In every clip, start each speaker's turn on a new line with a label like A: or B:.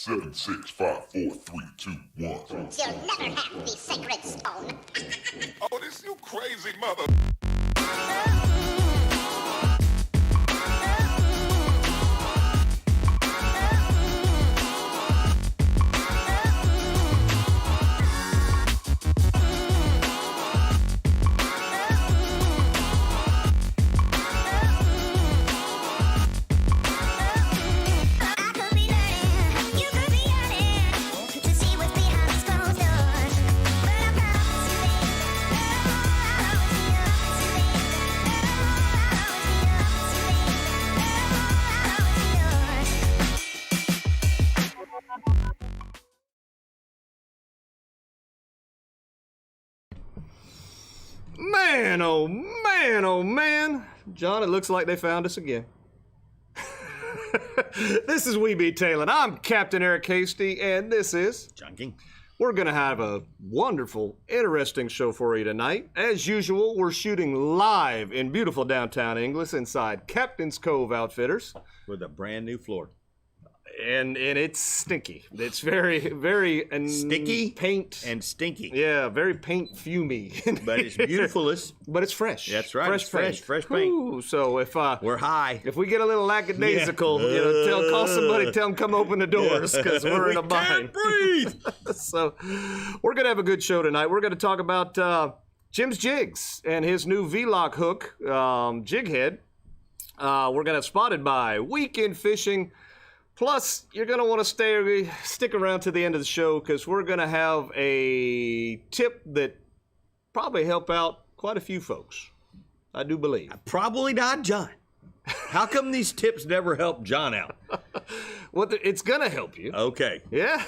A: 7, 6, 5, 4, 3, 2, 1.
B: You'll never have the sacred stone.
A: Oh, this you crazy mother.
C: Man, oh man, oh man. John, it looks like they found us again. This is We Be Tailin. I'm Captain Eric Hasty, and this is
D: John King.
C: We're going to have a wonderful, interesting show for you tonight. As usual, we're shooting live in beautiful downtown Inglis inside Captain's Cove Outfitters.
D: With a brand new floor.
C: And it's stinky. It's very, very...
D: Sticky?
C: Paint.
D: And stinky.
C: Yeah, very paint fumy.
D: But it's beautiful.
C: But it's fresh.
D: That's right. Fresh paint.
C: Ooh, so if
D: we're high.
C: If we get a little lackadaisical, call somebody, tell them come open the doors because we're in a bind.
D: We can't breathe.
C: So we're gonna have a good show tonight. We're gonna talk about Jim's Jigs and his new V-Loc hook, jig head. We're gonna have Spotted by Weekend Fishing. Plus, you're going to want to stick around to the end of the show because we're going to have a tip that probably help out quite a few folks. I do believe.
D: Probably not John. How come these tips never help John out?
C: Well, it's going to help you.
D: Okay.
C: Yeah.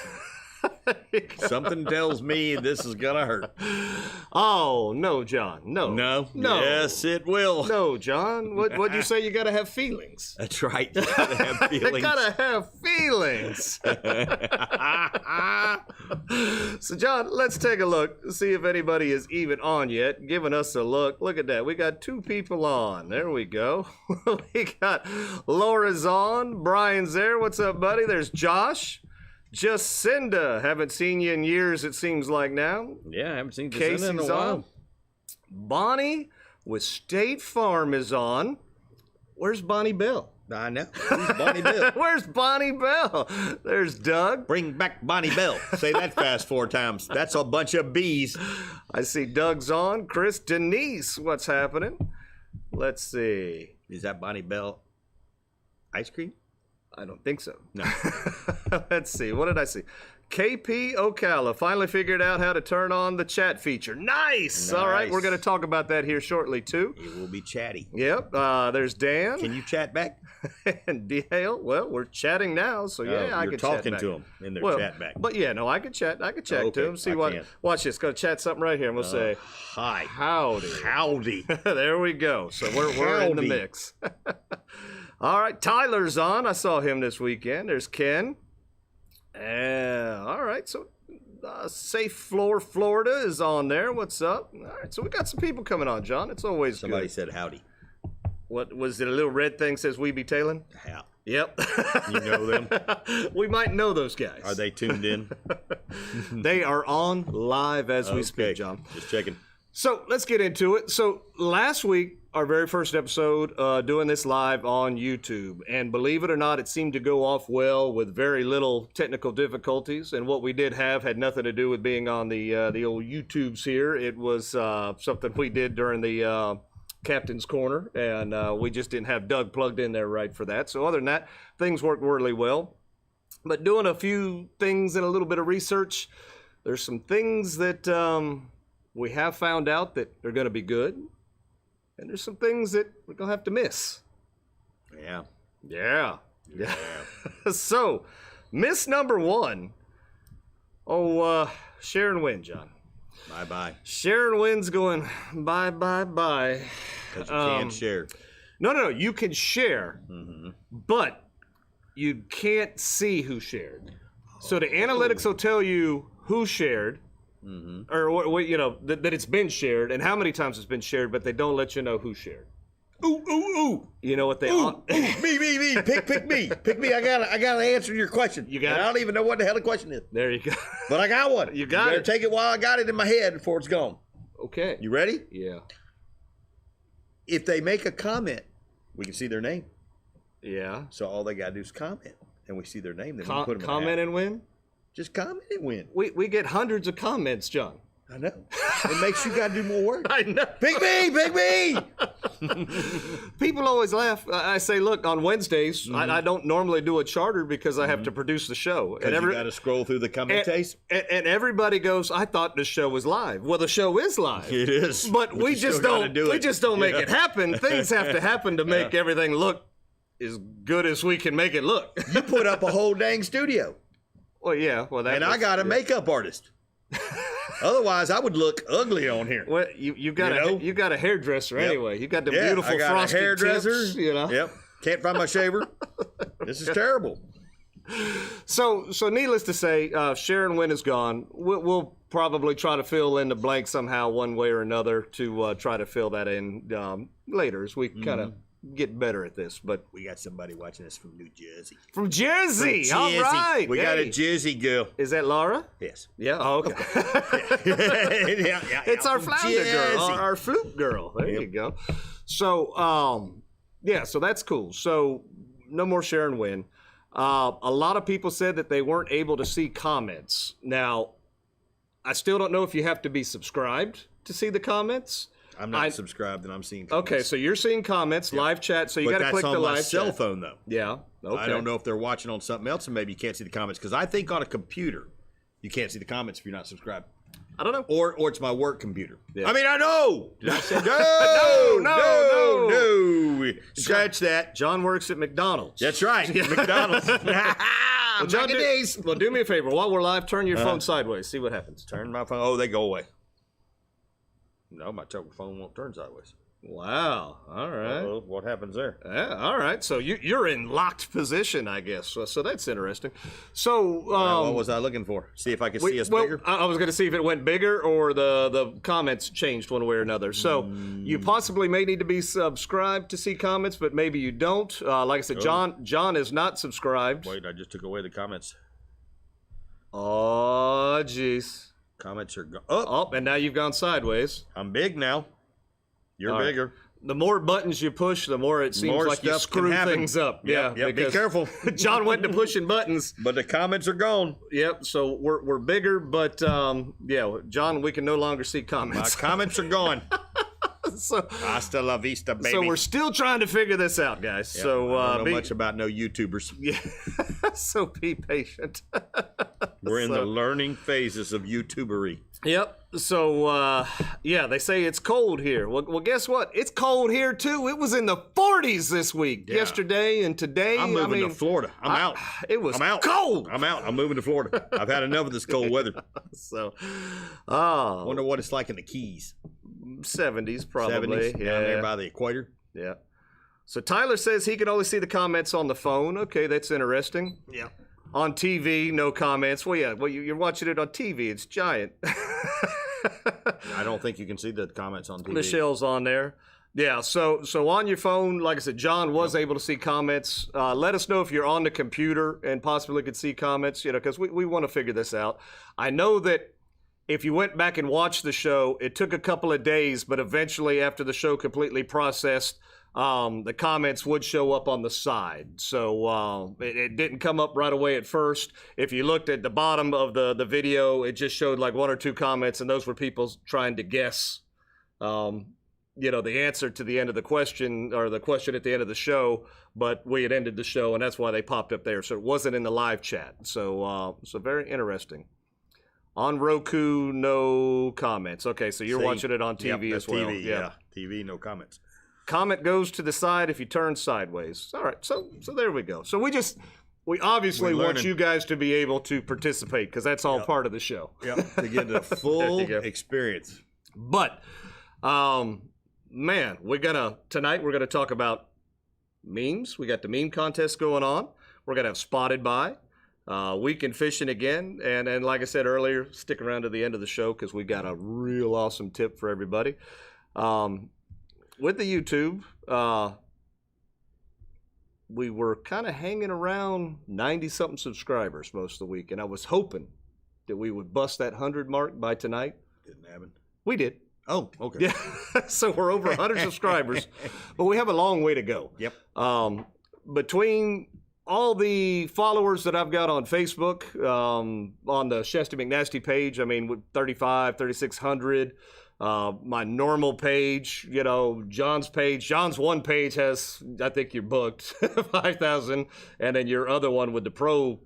D: Something tells me this is going to hurt.
C: Oh, no, John. No.
D: No?
C: No.
D: Yes, it will.
C: No, John. What'd you say? You got to have feelings.
D: That's right. You got to have feelings.
C: You got to have feelings. So, John, let's take a look. See if anybody is even on yet. Giving us a look. Look at that. We got 2 people on. There we go. We got Laura's on. Brian's there. What's up, buddy? There's Josh. Jacinda, haven't seen you in years, it seems like now.
D: Yeah, I haven't seen Jacinda
C: Casey's
D: in a while.
C: on. Bonnie with State Farm is on. Where's Bonnie Bell?
D: I know. Who's Bonnie Bell?
C: Where's Bonnie Bell? There's Doug.
D: Bring back Bonnie Bell. Say that fast 4 times. That's a bunch of bees.
C: I see Doug's on. Chris, Denise, what's happening? Let's see.
D: Is that Bonnie Bell ice cream?
C: I don't think so.
D: No.
C: Let's see. What did I see? KP Ocala finally figured out how to turn on the chat feature. Nice. All right. We're going to talk about that here shortly, too.
D: It will be chatty.
C: Yep. There's Dan.
D: Can you chat back?
C: And Dale. Well, we're chatting now, so yeah, I can chat back.
D: You're talking to them in their chat back.
C: But yeah, no, I can chat. I can chat to them. See what?
D: Can.
C: Watch this. Go chat something right here, and we'll say,
D: "Hi,
C: howdy,
D: howdy."
C: There we go. So we're in the mix. All right, Tyler's on. I saw him this weekend. There's Ken. All right, so Safe Floor Florida is on there. What's up? All right, so we got some people coming on, John. It's always
D: Somebody
C: good.
D: said howdy.
C: What was it? A little red thing says We Be Tailin'?
D: How?
C: Yep.
D: You know them?
C: We might know those guys.
D: Are they tuned in?
C: They are on live as we speak, John.
D: Just checking.
C: So let's get into it. So last week, our very first episode, doing this live on YouTube. And believe it or not, it seemed to go off well with very little technical difficulties. And what we did have had nothing to do with being on the old YouTubes here. It was something we did during the Captain's Corner. And we just didn't have Doug plugged in there right for that. So other than that, things worked really well. But doing a few things and a little bit of research, there's some things that we have found out that are going to be good. And there's some things that we're going to have to miss.
D: Yeah.
C: Yeah. So, miss number 1. Oh, Sharon Wynn, John.
D: Bye-bye.
C: Sharon Wynn's going bye.
D: Because you can't share.
C: No. You can share, but you can't see who shared. So the analytics will tell you who shared. Or what that it's been shared and how many times it's been shared, but they don't let you know who shared.
D: Ooh, ooh, ooh.
C: You know what they
D: Ooh,
C: are?
D: me. Pick me. Pick me. I gotta answer your question.
C: You got
D: and
C: it?
D: I don't even know what the hell the question is.
C: There you go.
D: But I got one.
C: You got
D: better
C: it.
D: Take it while I got it in my head before it's gone.
C: Okay.
D: You ready?
C: Yeah.
D: If they make a comment, we can see their name.
C: Yeah.
D: So all they gotta do is comment, and we see their name. Then we put them
C: Comment
D: in the hat.
C: and win?
D: Just comment and win.
C: We get hundreds of comments, John.
D: I know. It makes you gotta do more work.
C: I know.
D: Pick me.
C: People always laugh. I say, look, on Wednesdays, I don't normally do a charter because I have to produce the show.
D: And you gotta scroll through the commentaries.
C: And everybody goes, I thought the show was live. Well, the show is live.
D: It is.
C: But we just don't make it happen. Things have to happen to make everything look as good as we can make it look.
D: You put up a whole dang studio.
C: Well, yeah. Well, that
D: And I got a makeup artist. Otherwise, I would look ugly on here.
C: Well, you got a hairdresser anyway. You got the
D: Yeah,
C: beautiful
D: I got
C: frosted
D: a hairdresser.
C: tips, you know.
D: Yep. Can't find my shaver. This is terrible.
C: So needless to say, Sharon Wynn is gone. We'll probably try to fill in the blank somehow, one way or another, to try to fill that in later as we kind of get better at this. But
D: We got somebody watching us from New Jersey.
C: from Jersey,
D: From
C: all
D: Jersey.
C: right.
D: We got a
C: Hey.
D: Jersey girl.
C: Is that Laura?
D: Yes.
C: Yeah. Oh, okay.
D: yeah,
C: It's our
D: from
C: flounder girl,
D: Jersey.
C: our flute girl. There you go. So, yeah, so that's cool. So, no more Sharon Wynn. A lot of people said that they weren't able to see comments. Now, I still don't know if you have to be subscribed to see the comments.
D: I'm not subscribed and I'm seeing comments.
C: Okay, so you're seeing comments, live chat, so you got to click the
D: But that's on my
C: live
D: cell
C: chat.
D: phone, though.
C: Yeah. Okay.
D: I don't know if they're watching on something else and maybe you can't see the comments. Because I think on a computer, you can't see the comments if you're not subscribed.
C: I don't know.
D: Or it's my work computer.
C: Yeah.
D: I mean, I know. Did I say no? Scratch that.
C: John works at McDonald's.
D: That's right. McDonald's.
C: Well, John,
D: Back in days.
C: well, do me a favor. While we're live, turn your phone sideways. See what happens.
D: Turn my phone. Oh, they go away. No, my phone won't turn sideways.
C: Wow. All right.
D: Uh-oh, what happens there?
C: Yeah, all right. So you're in locked position, I guess. So that's interesting. So
D: what was I looking for? See if I could see us bigger?
C: I was going to see if it went bigger or the comments changed one way or another. So you possibly may need to be subscribed to see comments, but maybe you don't. Like I said, John is not subscribed.
D: Wait, I just took away the comments.
C: Oh, jeez.
D: Comments are up.
C: Oh, and now you've gone sideways.
D: I'm big now. You're
C: All right.
D: bigger.
C: The more buttons you push, the more it seems
D: More
C: like you
D: stuff can
C: screw
D: happen.
C: things up.
D: Yep,
C: Yeah,
D: yep, be
C: because
D: careful.
C: John went to pushing buttons.
D: But the comments are gone.
C: Yep. So we're bigger, but yeah, John, we can no longer see
D: My
C: comments.
D: comments are gone.
C: so
D: Hasta la vista, baby.
C: we're still trying to figure this out, guys.
D: Yep,
C: So
D: I don't know much about no YouTubers.
C: yeah. So be patient.
D: We're in the learning phases of YouTubery.
C: Yep. So yeah, they say it's cold here. Well, guess what? It's cold here too. It was in the 40s this week, yesterday and today.
D: I'm moving to Florida. I'm out.
C: It was
D: I'm out.
C: cold.
D: I'm out. I'm moving to Florida. I've had enough of this cold weather.
C: So,
D: Wonder what it's like in the Keys.
C: 70s probably.
D: 70s, down there by the equator.
C: Yeah. So Tyler says he can only see the comments on the phone. Okay, that's interesting.
D: Yeah.
C: On TV, no comments. Well, yeah. Well, you're watching it on TV. It's giant.
D: I don't think you can see the comments on TV.
C: Michelle's on there. Yeah. So on your phone, like I said, John was able to see comments. Let us know if you're on the computer and possibly could see comments. You know, because we want to figure this out. I know that if you went back and watched the show, it took a couple of days, but eventually, after the show completely processed, the comments would show up on the side. So it didn't come up right away at first. If you looked at the bottom of the video, it just showed like one or two comments, and those were people trying to guess, you know, the answer to the end of the question or the question at the end of the show. But we had ended the show, and that's why they popped up there. So it wasn't in the live chat. So very interesting. On Roku, no comments. Okay, so you're watching it on TV as well.
D: TV, yeah. TV, no comments.
C: Comment goes to the side if you turn sideways. All right, so there we go. So we obviously want you guys to be able to participate because that's all part of the show.
D: Yep, to get the full experience.
C: But, man, tonight we're gonna talk about memes. We got the meme contest going on. We're gonna have Spotted By. Weekend fishing again, and like I said earlier, stick around to the end of the show because we got a real awesome tip for everybody. with the YouTube, we were kind of hanging around 90-something subscribers most of the week, and I was hoping that we would bust that 100 mark by tonight.
D: Didn't happen.
C: We did.
D: Oh, okay.
C: Yeah, so we're over 100 subscribers, but we have a long way to go.
D: Yep.
C: Between all the followers that I've got on Facebook, on the Shesty McNasty page, I mean, with 3,600. My normal page, you know, John's page. John's one page has, I think you're booked, 5,000. And then your other one with the Pro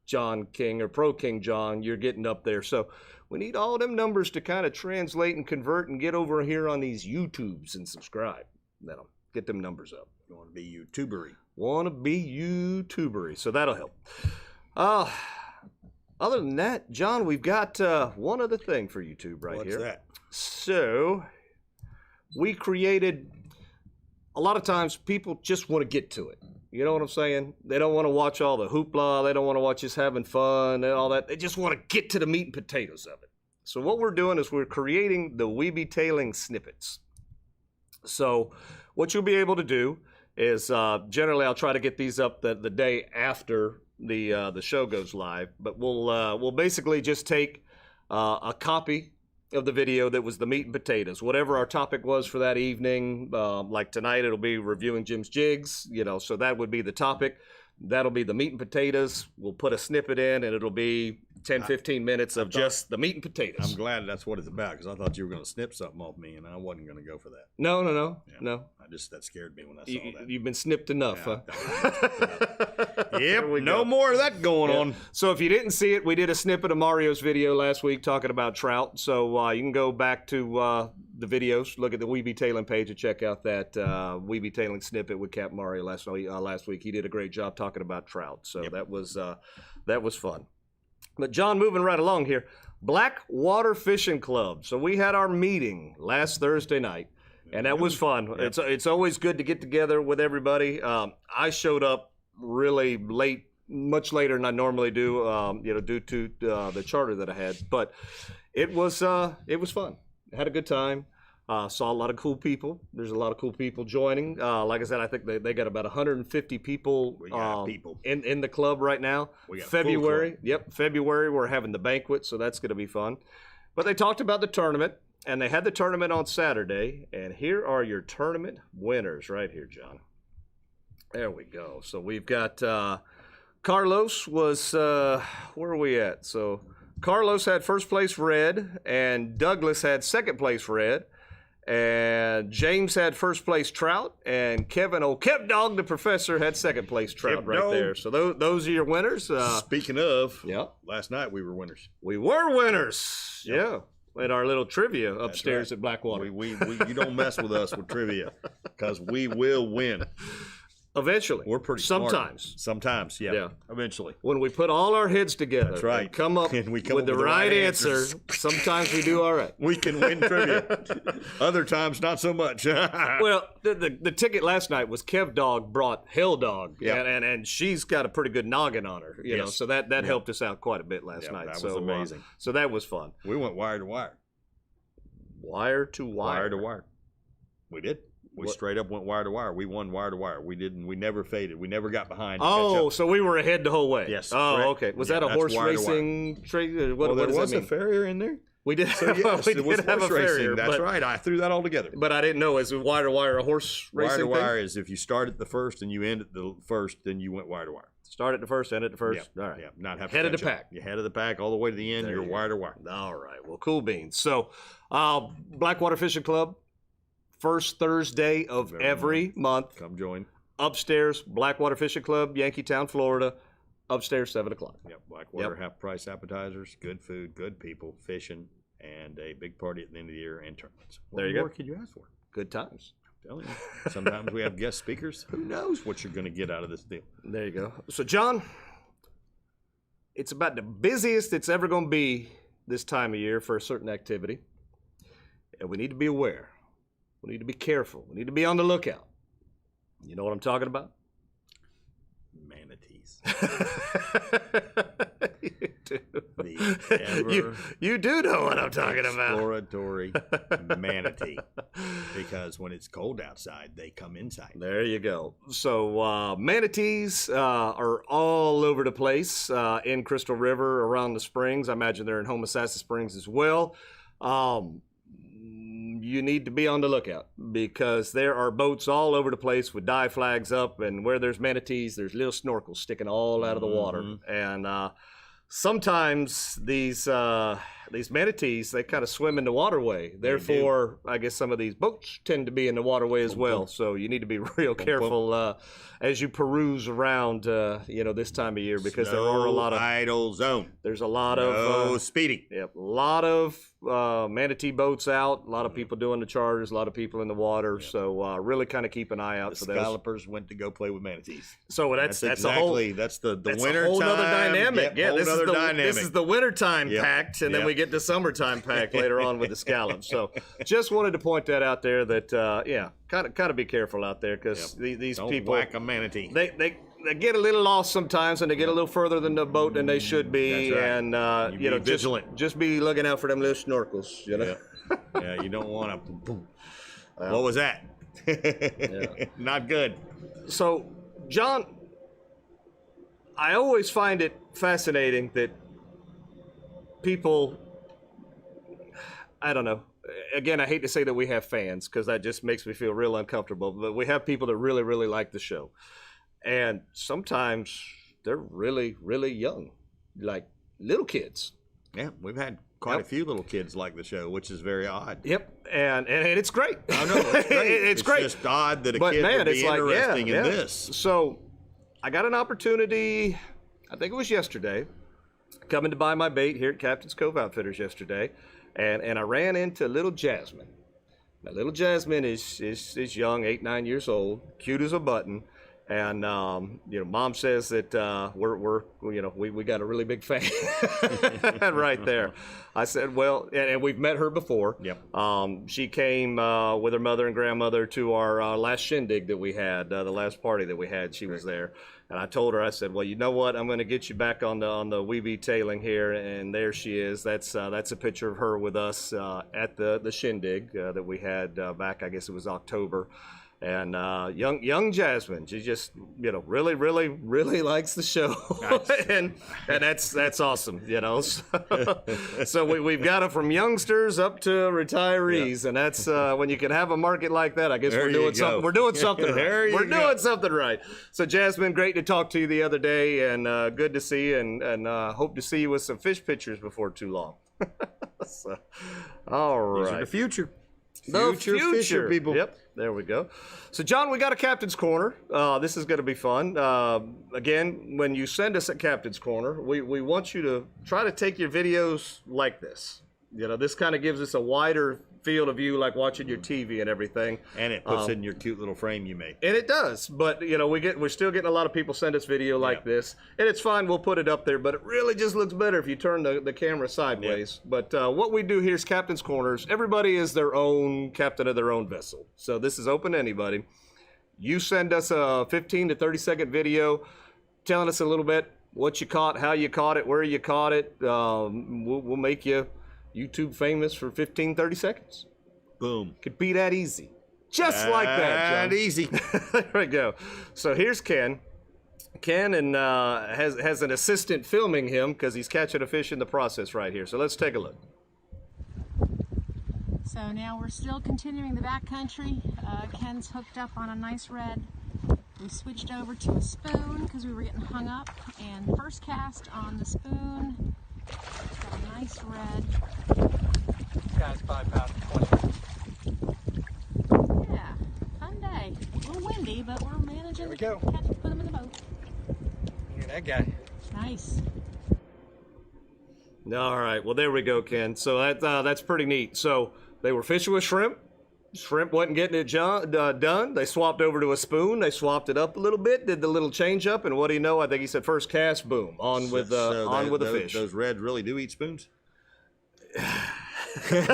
C: John King or Pro King John, you're getting up there. So we need all them numbers to kind of translate and convert and get over here on these YouTubes and subscribe. That'll get them numbers up.
D: You want to be YouTubery.
C: Want to be YouTubery. So that'll help. Other than that, John, we've got one other thing for YouTube right here.
D: What's that?
C: So we created, a lot of times people just want to get to it. You know what I'm saying? They don't want to watch all the hoopla. They don't want to watch us having fun and all that. They just want to get to the meat and potatoes of it. So what we're doing is we're creating the We Be Tailing snippets. So what you'll be able to do is generally I'll try to get these up the day after the show goes live. But we'll basically just take a copy of the video that was the meat and potatoes, whatever our topic was for that evening. Like tonight, it'll be reviewing Jim's Jigs, you know, so that would be the topic. That'll be the meat and potatoes. We'll put a snippet in, and it'll be 10, 15 minutes of just the meat and potatoes.
D: I'm glad that's what it's about, because I thought you were going to snip something off me, and I wasn't going to go for that.
C: No.
D: Yeah. That scared me when I saw that.
C: You've been snipped enough, huh?
D: Yep, no more of that going on.
C: So if you didn't see it, we did a snippet of Mario's video last week talking about trout. So you can go back to the videos, look at the We Be Tailing page and check out that We Be Tailing snippet with Cap Mario last week. He did a great job talking about trout. So that was fun. But John, moving right along here, Blackwater Fishing Club. So we had our meeting last Thursday night, and that was fun. Yep. It's always good to get together with everybody. I showed up really late, much later than I normally do, due to the charter that I had. But it was fun. I had a good time. Saw a lot of cool people. There's a lot of cool people joining. Like I said, I think they got about 150 people, in the club right now.
D: We got
C: February. Yep, February we're having the banquet, so that's going to be fun. But they talked about the tournament, and they had the tournament on Saturday. And here are your tournament winners right here, John. There we go. So we've got Carlos was where are we at? So Carlos had first place red, and Douglas had second place red. And James had first place trout, and Kevin, Kev Dog, the professor, had second place trout there. So those are your winners.
D: Speaking of,
C: yeah,
D: last night we were winners.
C: We were winners. Yeah. At our little trivia upstairs at Blackwater.
D: We you don't mess with us with trivia, because we will win.
C: Eventually.
D: We're pretty
C: Sometimes.
D: smart. Sometimes, yeah. Eventually.
C: When we put all our heads together,
D: that's right,
C: and come up
D: with
C: the right answer, sometimes we do all right.
D: We can win trivia. Other times, not so much.
C: Well, the ticket last night was Kev Dog brought Hell Dog, and she's got a pretty good noggin on her, you know, so that helped us out quite a bit last night.
D: That was amazing.
C: So that was fun.
D: We went wire to wire.
C: Wire to wire.
D: Wire to wire. We did. We straight up went wire to wire. We won wire to wire. We never faded. We never got behind.
C: Oh, so we were ahead the whole way.
D: Yes.
C: Oh,
D: correct.
C: okay. Was that a horse racing trade?
D: Well, there was a farrier in there.
C: We did.
D: So yes, it was
C: have
D: horse
C: a farrier.
D: Racing. That's right. I threw that all together.
C: But I didn't know. Is wire to wire a horse racing?
D: Wire to wire is if you start at the first and you end at the first, then you went wire to wire.
C: Start at the first, end at the first.
D: Yeah.
C: All right.
D: Yeah. Not have
C: head of the pack.
D: You're head of the pack all the way to the end. You're wire to wire.
C: All right. Well, cool beans. So, Blackwater Fishing Club. First Thursday of every month.
D: Come join.
C: Upstairs, Blackwater Fishing Club, Yankeetown, Florida. Upstairs, 7 o'clock.
D: Yep, Blackwater, half-price appetizers, good food, good people, fishing, and a big party at the end of the year and tournaments. What more could you ask for?
C: Good times.
D: I'm telling you. Sometimes we have guest speakers. Who knows what you're going to get out of this deal?
C: There you go. So, John, it's about the busiest it's ever going to be this time of year for a certain activity. And we need to be aware. We need to be careful. We need to be on the lookout. You know what I'm talking about?
D: Manatees.
C: You do know what I'm talking about.
D: Exploratory manatee. Because when it's cold outside, they come inside.
C: There you go. So manatees are all over the place in Crystal River, around the springs. I imagine they're in Homosassa Springs as well. You need to be on the lookout because there are boats all over the place with dive flags up, and where there's manatees, there's little snorkels sticking all out of the water. And sometimes these manatees, they kind of swim in the waterway. Therefore, I guess some of these boats tend to be in the waterway as well. So you need to be real careful as you peruse around, this time of year, because there are a lot of
D: idle zone.
C: There's a lot of
D: speeding.
C: Yep, a lot of manatee boats out. A lot of people doing the charters. A lot of people in the water. Yep. So really kind of keep an eye out for those.
D: Scallopers went to go play with manatees.
C: So that's
D: exactly that's the winter
C: a whole
D: time.
C: Other dynamic.
D: Yep,
C: this is the winter time packed, and then we get the summertime packed later on with the scallops. So just wanted to point that out there. That kind of be careful out there, because these
D: Don't
C: people
D: whack a manatee.
C: They get a little lost sometimes, and they get a little further than the boat than they should be.
D: That's right.
C: And
D: be vigilant.
C: Just be looking out for them little snorkels.
D: Yeah, you don't want to. What was that? Not good.
C: So, John, I always find it fascinating that people, I don't know. Again, I hate to say that we have fans, because that just makes me feel real uncomfortable. But we have people that really, really like the show. And sometimes they're really, really young, like little kids.
D: Yeah, we've had quite a few little kids like the show, which is very odd.
C: Yep, and it's great.
D: I know, it's great.
C: It's great.
D: It's just odd that a kid would be interesting in this.
C: So I got an opportunity, I think it was yesterday, coming to buy my bait here at Captain's Cove Outfitters yesterday, and I ran into little Jasmine. Now, little Jasmine is young, 8, 9 years old, cute as a button. And Mom says that we got a really big fan right there. I said, well, and we've met her before.
D: Yep.
C: She came with her mother and grandmother to our last shindig that we had, the last party that we had. She was there, and I told her, I said, well, you know what? I'm going to get you back on the wee bee tailing here, and there she is. That's a picture of her with us at the shindig that we had back. I guess it was October. And young Jasmine, she just really, really, really likes the show. Nice. and that's awesome, So we've got it from youngsters up to retirees, and that's when you can have a market like that. I guess we're doing something. We're doing something right. We're doing something right. So Jasmine, great to talk to you the other day, and good to see you, and hope to see you with some fish pictures before too long. So, all right.
D: These are the future.
C: The
D: future people.
C: Yep, there we go. So, John, we got a Captain's Corner. This is going to be fun. Again, when you send us a Captain's Corner, we want you to try to take your videos like this. This kind of gives us a wider field of view, like watching your TV and everything.
D: And it puts it in your cute little frame you made.
C: And it does. But, we're still getting a lot of people send us video like this. And it's fine. We'll put it up there. But it really just looks better if you turn the camera sideways. Yep. But what we do here is Captain's Corners. Everybody is their own captain of their own vessel. So this is open to anybody. You send us a 15 to 30-second video telling us a little bit what you caught, how you caught it, where you caught it. We'll make you YouTube famous for 15, 30 seconds.
D: Boom.
C: Could be that easy. Just like that, John.
D: Easy.
C: There we go. So here's Ken. Ken has an assistant filming him because he's catching a fish in the process right here. So let's take a look.
E: So now we're still continuing the backcountry. Ken's hooked up on a nice red. We switched over to a spoon because we were getting hung up. And first cast on the spoon. Got a nice red.
F: Guy's 5 pounds 20.
E: Yeah, fun day. A little windy, but we're managing to
F: go.
E: put them in the boat.
F: Look at that guy.
E: Nice.
C: All right, well, there we go, Ken. So that's pretty neat. So they were fishing with shrimp. Shrimp wasn't getting it done. They swapped over to a spoon. They swapped it up a little bit, did the little change up, and what do you know? I think he said first cast, boom, on with the fish.
D: Those reds really do eat spoons?
C: Ken,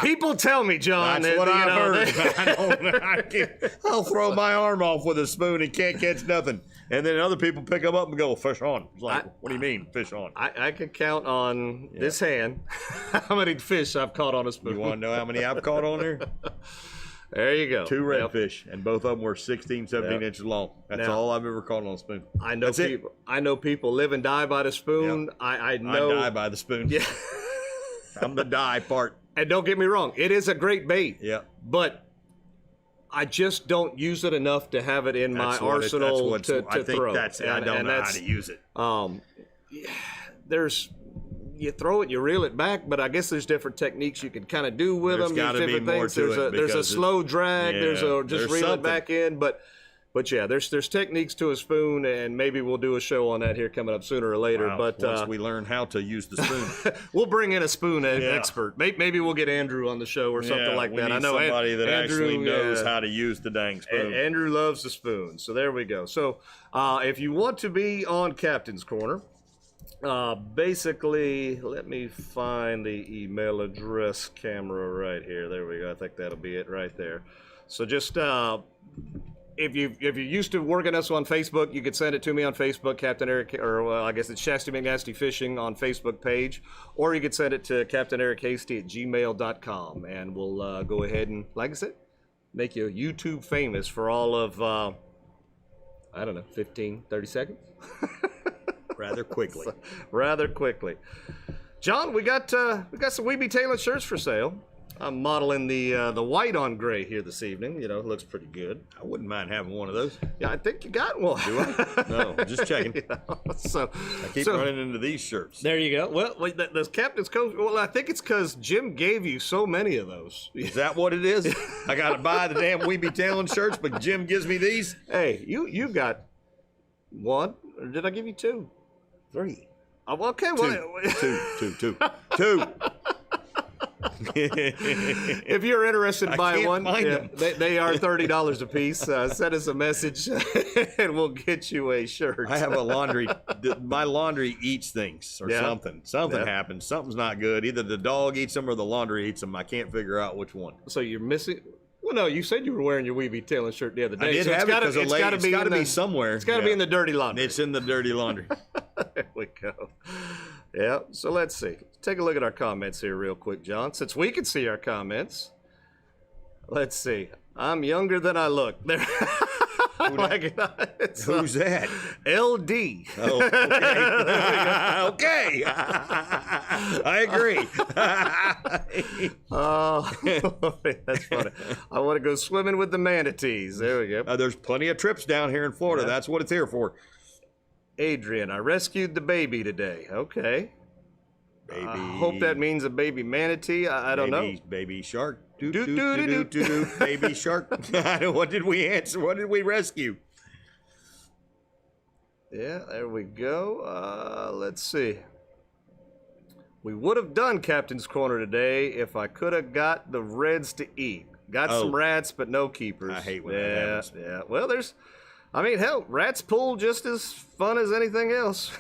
C: People tell me, John.
D: That's
C: that,
D: what I've
C: heard.
D: I'll throw my arm off with a spoon and can't catch nothing. And then other people pick them up and go, fish on. It's like, what do you mean, fish on?
C: I can count on this hand how many fish I've caught on a spoon.
D: You want to know how many I've caught on there?
C: There you go.
D: 2 redfish, and both of them were 16, 17 inches long. That's all I've ever caught on a spoon.
C: I know people live and die by the spoon.
D: Yep.
C: I know.
D: I die by the spoon.
C: Yeah.
D: I'm the die part.
C: And don't get me wrong, it is a great bait.
D: Yeah.
C: But I just don't use it enough to have it in my arsenal to throw.
D: I don't know how to use it.
C: You throw it, you reel it back, but I guess there's different techniques you can kind of do with them.
D: There's got to be more to it.
C: There's a slow drag. There's just reel it back in. But yeah, there's techniques to a spoon, and maybe we'll do a show on that here coming up sooner or later.
D: Wow.
C: But
D: once we learn how to use the spoon,
C: we'll bring in a spoon expert. Maybe we'll get Andrew on the show or something like that.
D: I know somebody that
C: Andrew,
D: actually knows how to use the dang spoon.
C: Andrew loves the spoon, so there we go. So if you want to be on Captain's Corner. Basically, let me find the email address camera right here. There we go. I think that'll be it right there. So just if you're used to working us on Facebook, you could send it to me on Facebook, Captain Eric, or I guess it's Shasty McNasty Fishing on Facebook page, or you could send it to CaptainEricHasty@gmail.com, and we'll go ahead and, like I said, make you YouTube famous for all of I don't know, 15, 30 seconds.
D: Rather quickly.
C: Rather quickly. John, we got some Weeby Tailin shirts for sale. I'm modeling the white on gray here this evening. You know, it looks pretty good.
D: I wouldn't mind having one of those.
C: Yeah, I think you got one.
D: Do I? No, just checking.
C: So
D: I keep running into these shirts.
C: There you go. Well, the Captain's Cove. Well, I think it's because Jim gave you so many of those.
D: Is that what it is? I got to buy the damn Weeby Tailin shirts, but Jim gives me these.
C: Hey, you got one, or did I give you 2?
D: 3.
C: Okay, well,
D: Two.
C: If you're interested in buying one,
D: them.
C: they are $30 a piece. Send us a message, and we'll get you a shirt.
D: I have a laundry. My laundry eats things or something. Something happens. Something's not good. Either the dog eats them or the laundry eats them. I can't figure out which one.
C: So you're missing. Well, no, you said you were wearing your Weeby Tailin shirt the other day.
D: I did have it because it's got to be somewhere.
C: It's got to be in the dirty laundry.
D: It's in the dirty laundry.
C: There we go. Yeah, so let's see. Take a look at our comments here real quick, John, since we can see our comments. Let's see. I'm younger than I look. There.
D: Who's that?
C: LD.
D: Oh, okay. Okay. I agree.
C: Oh, that's funny. I want to go swimming with the manatees. There we go.
D: There's plenty of trips down here in Florida. Yeah. That's what it's here for.
C: Adrian, I rescued the baby today. Okay.
D: Baby.
C: I hope that means a baby manatee. I don't know.
D: Baby shark. Baby shark. What did we answer? What did we rescue?
C: Yeah, there we go. Let's see. We would have done Captain's Corner today if I could have got the reds to eat. Got some rats, but no keepers.
D: I hate when that happens.
C: Yeah. Well, hell, rats pull just as fun as anything else.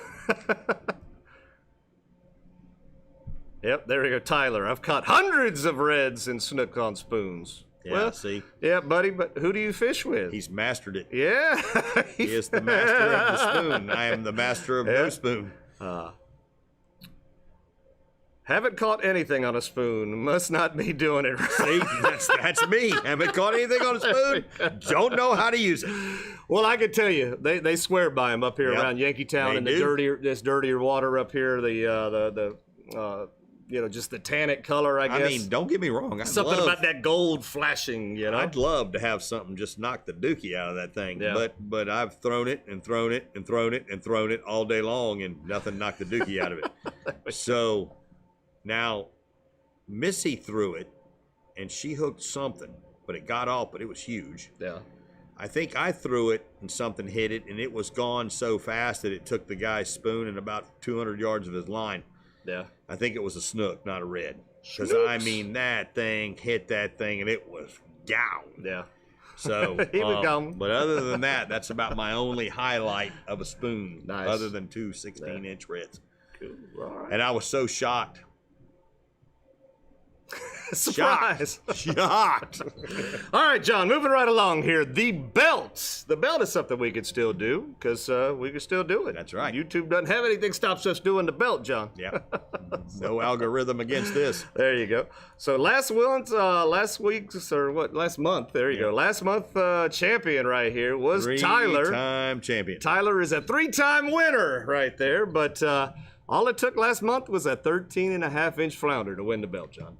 C: Yep, there we go, Tyler. I've caught hundreds of reds and snook on spoons.
D: Yeah,
C: well,
D: see?
C: Yeah, buddy, but who do you fish with?
D: He's mastered it.
C: Yeah.
D: He is the master of the spoon. I am the master of no spoon.
C: Haven't caught anything on a spoon. Must not be doing it right.
D: See, that's me. Haven't caught anything on a spoon. Don't know how to use it.
C: Well, I could tell you, they swear by them up here around Yankeetown and this dirtier water up here. Just the tannic color, I guess.
D: I mean, don't get me wrong.
C: Something about that gold flashing, you know.
D: I'd love to have something just knock the dookie out of that thing. Yeah. But I've thrown it and thrown it and thrown it and thrown it all day long, and nothing knocked the dookie out of it. So now Missy threw it, and she hooked something, but it got off, but it was huge.
C: Yeah.
D: I think I threw it, and something hit it, and it was gone so fast that it took the guy's spoon and about 200 yards of his line.
C: Yeah.
D: I think it was a snook, not a red. Because, I mean, that thing hit that thing, and it was down.
C: Yeah.
D: So, but other than that, that's about my only highlight of a spoon.
C: Nice.
D: Other than 2 16-inch reds.
C: Cool. All right.
D: And I was so shocked.
C: Surprise.
D: Shocked.
C: All right, John, moving right along here. The belt. The belt is something we could still do because we can still do it.
D: That's right.
C: YouTube doesn't have anything stops us doing the belt, John.
D: Yeah. No algorithm against this.
C: There you go. So last month, last month, there you go. Last month champion right here was Tyler.
D: Three-time champion.
C: Tyler is a 3-time winner right there, but all it took last month was a 13.5-inch flounder to win the belt, John.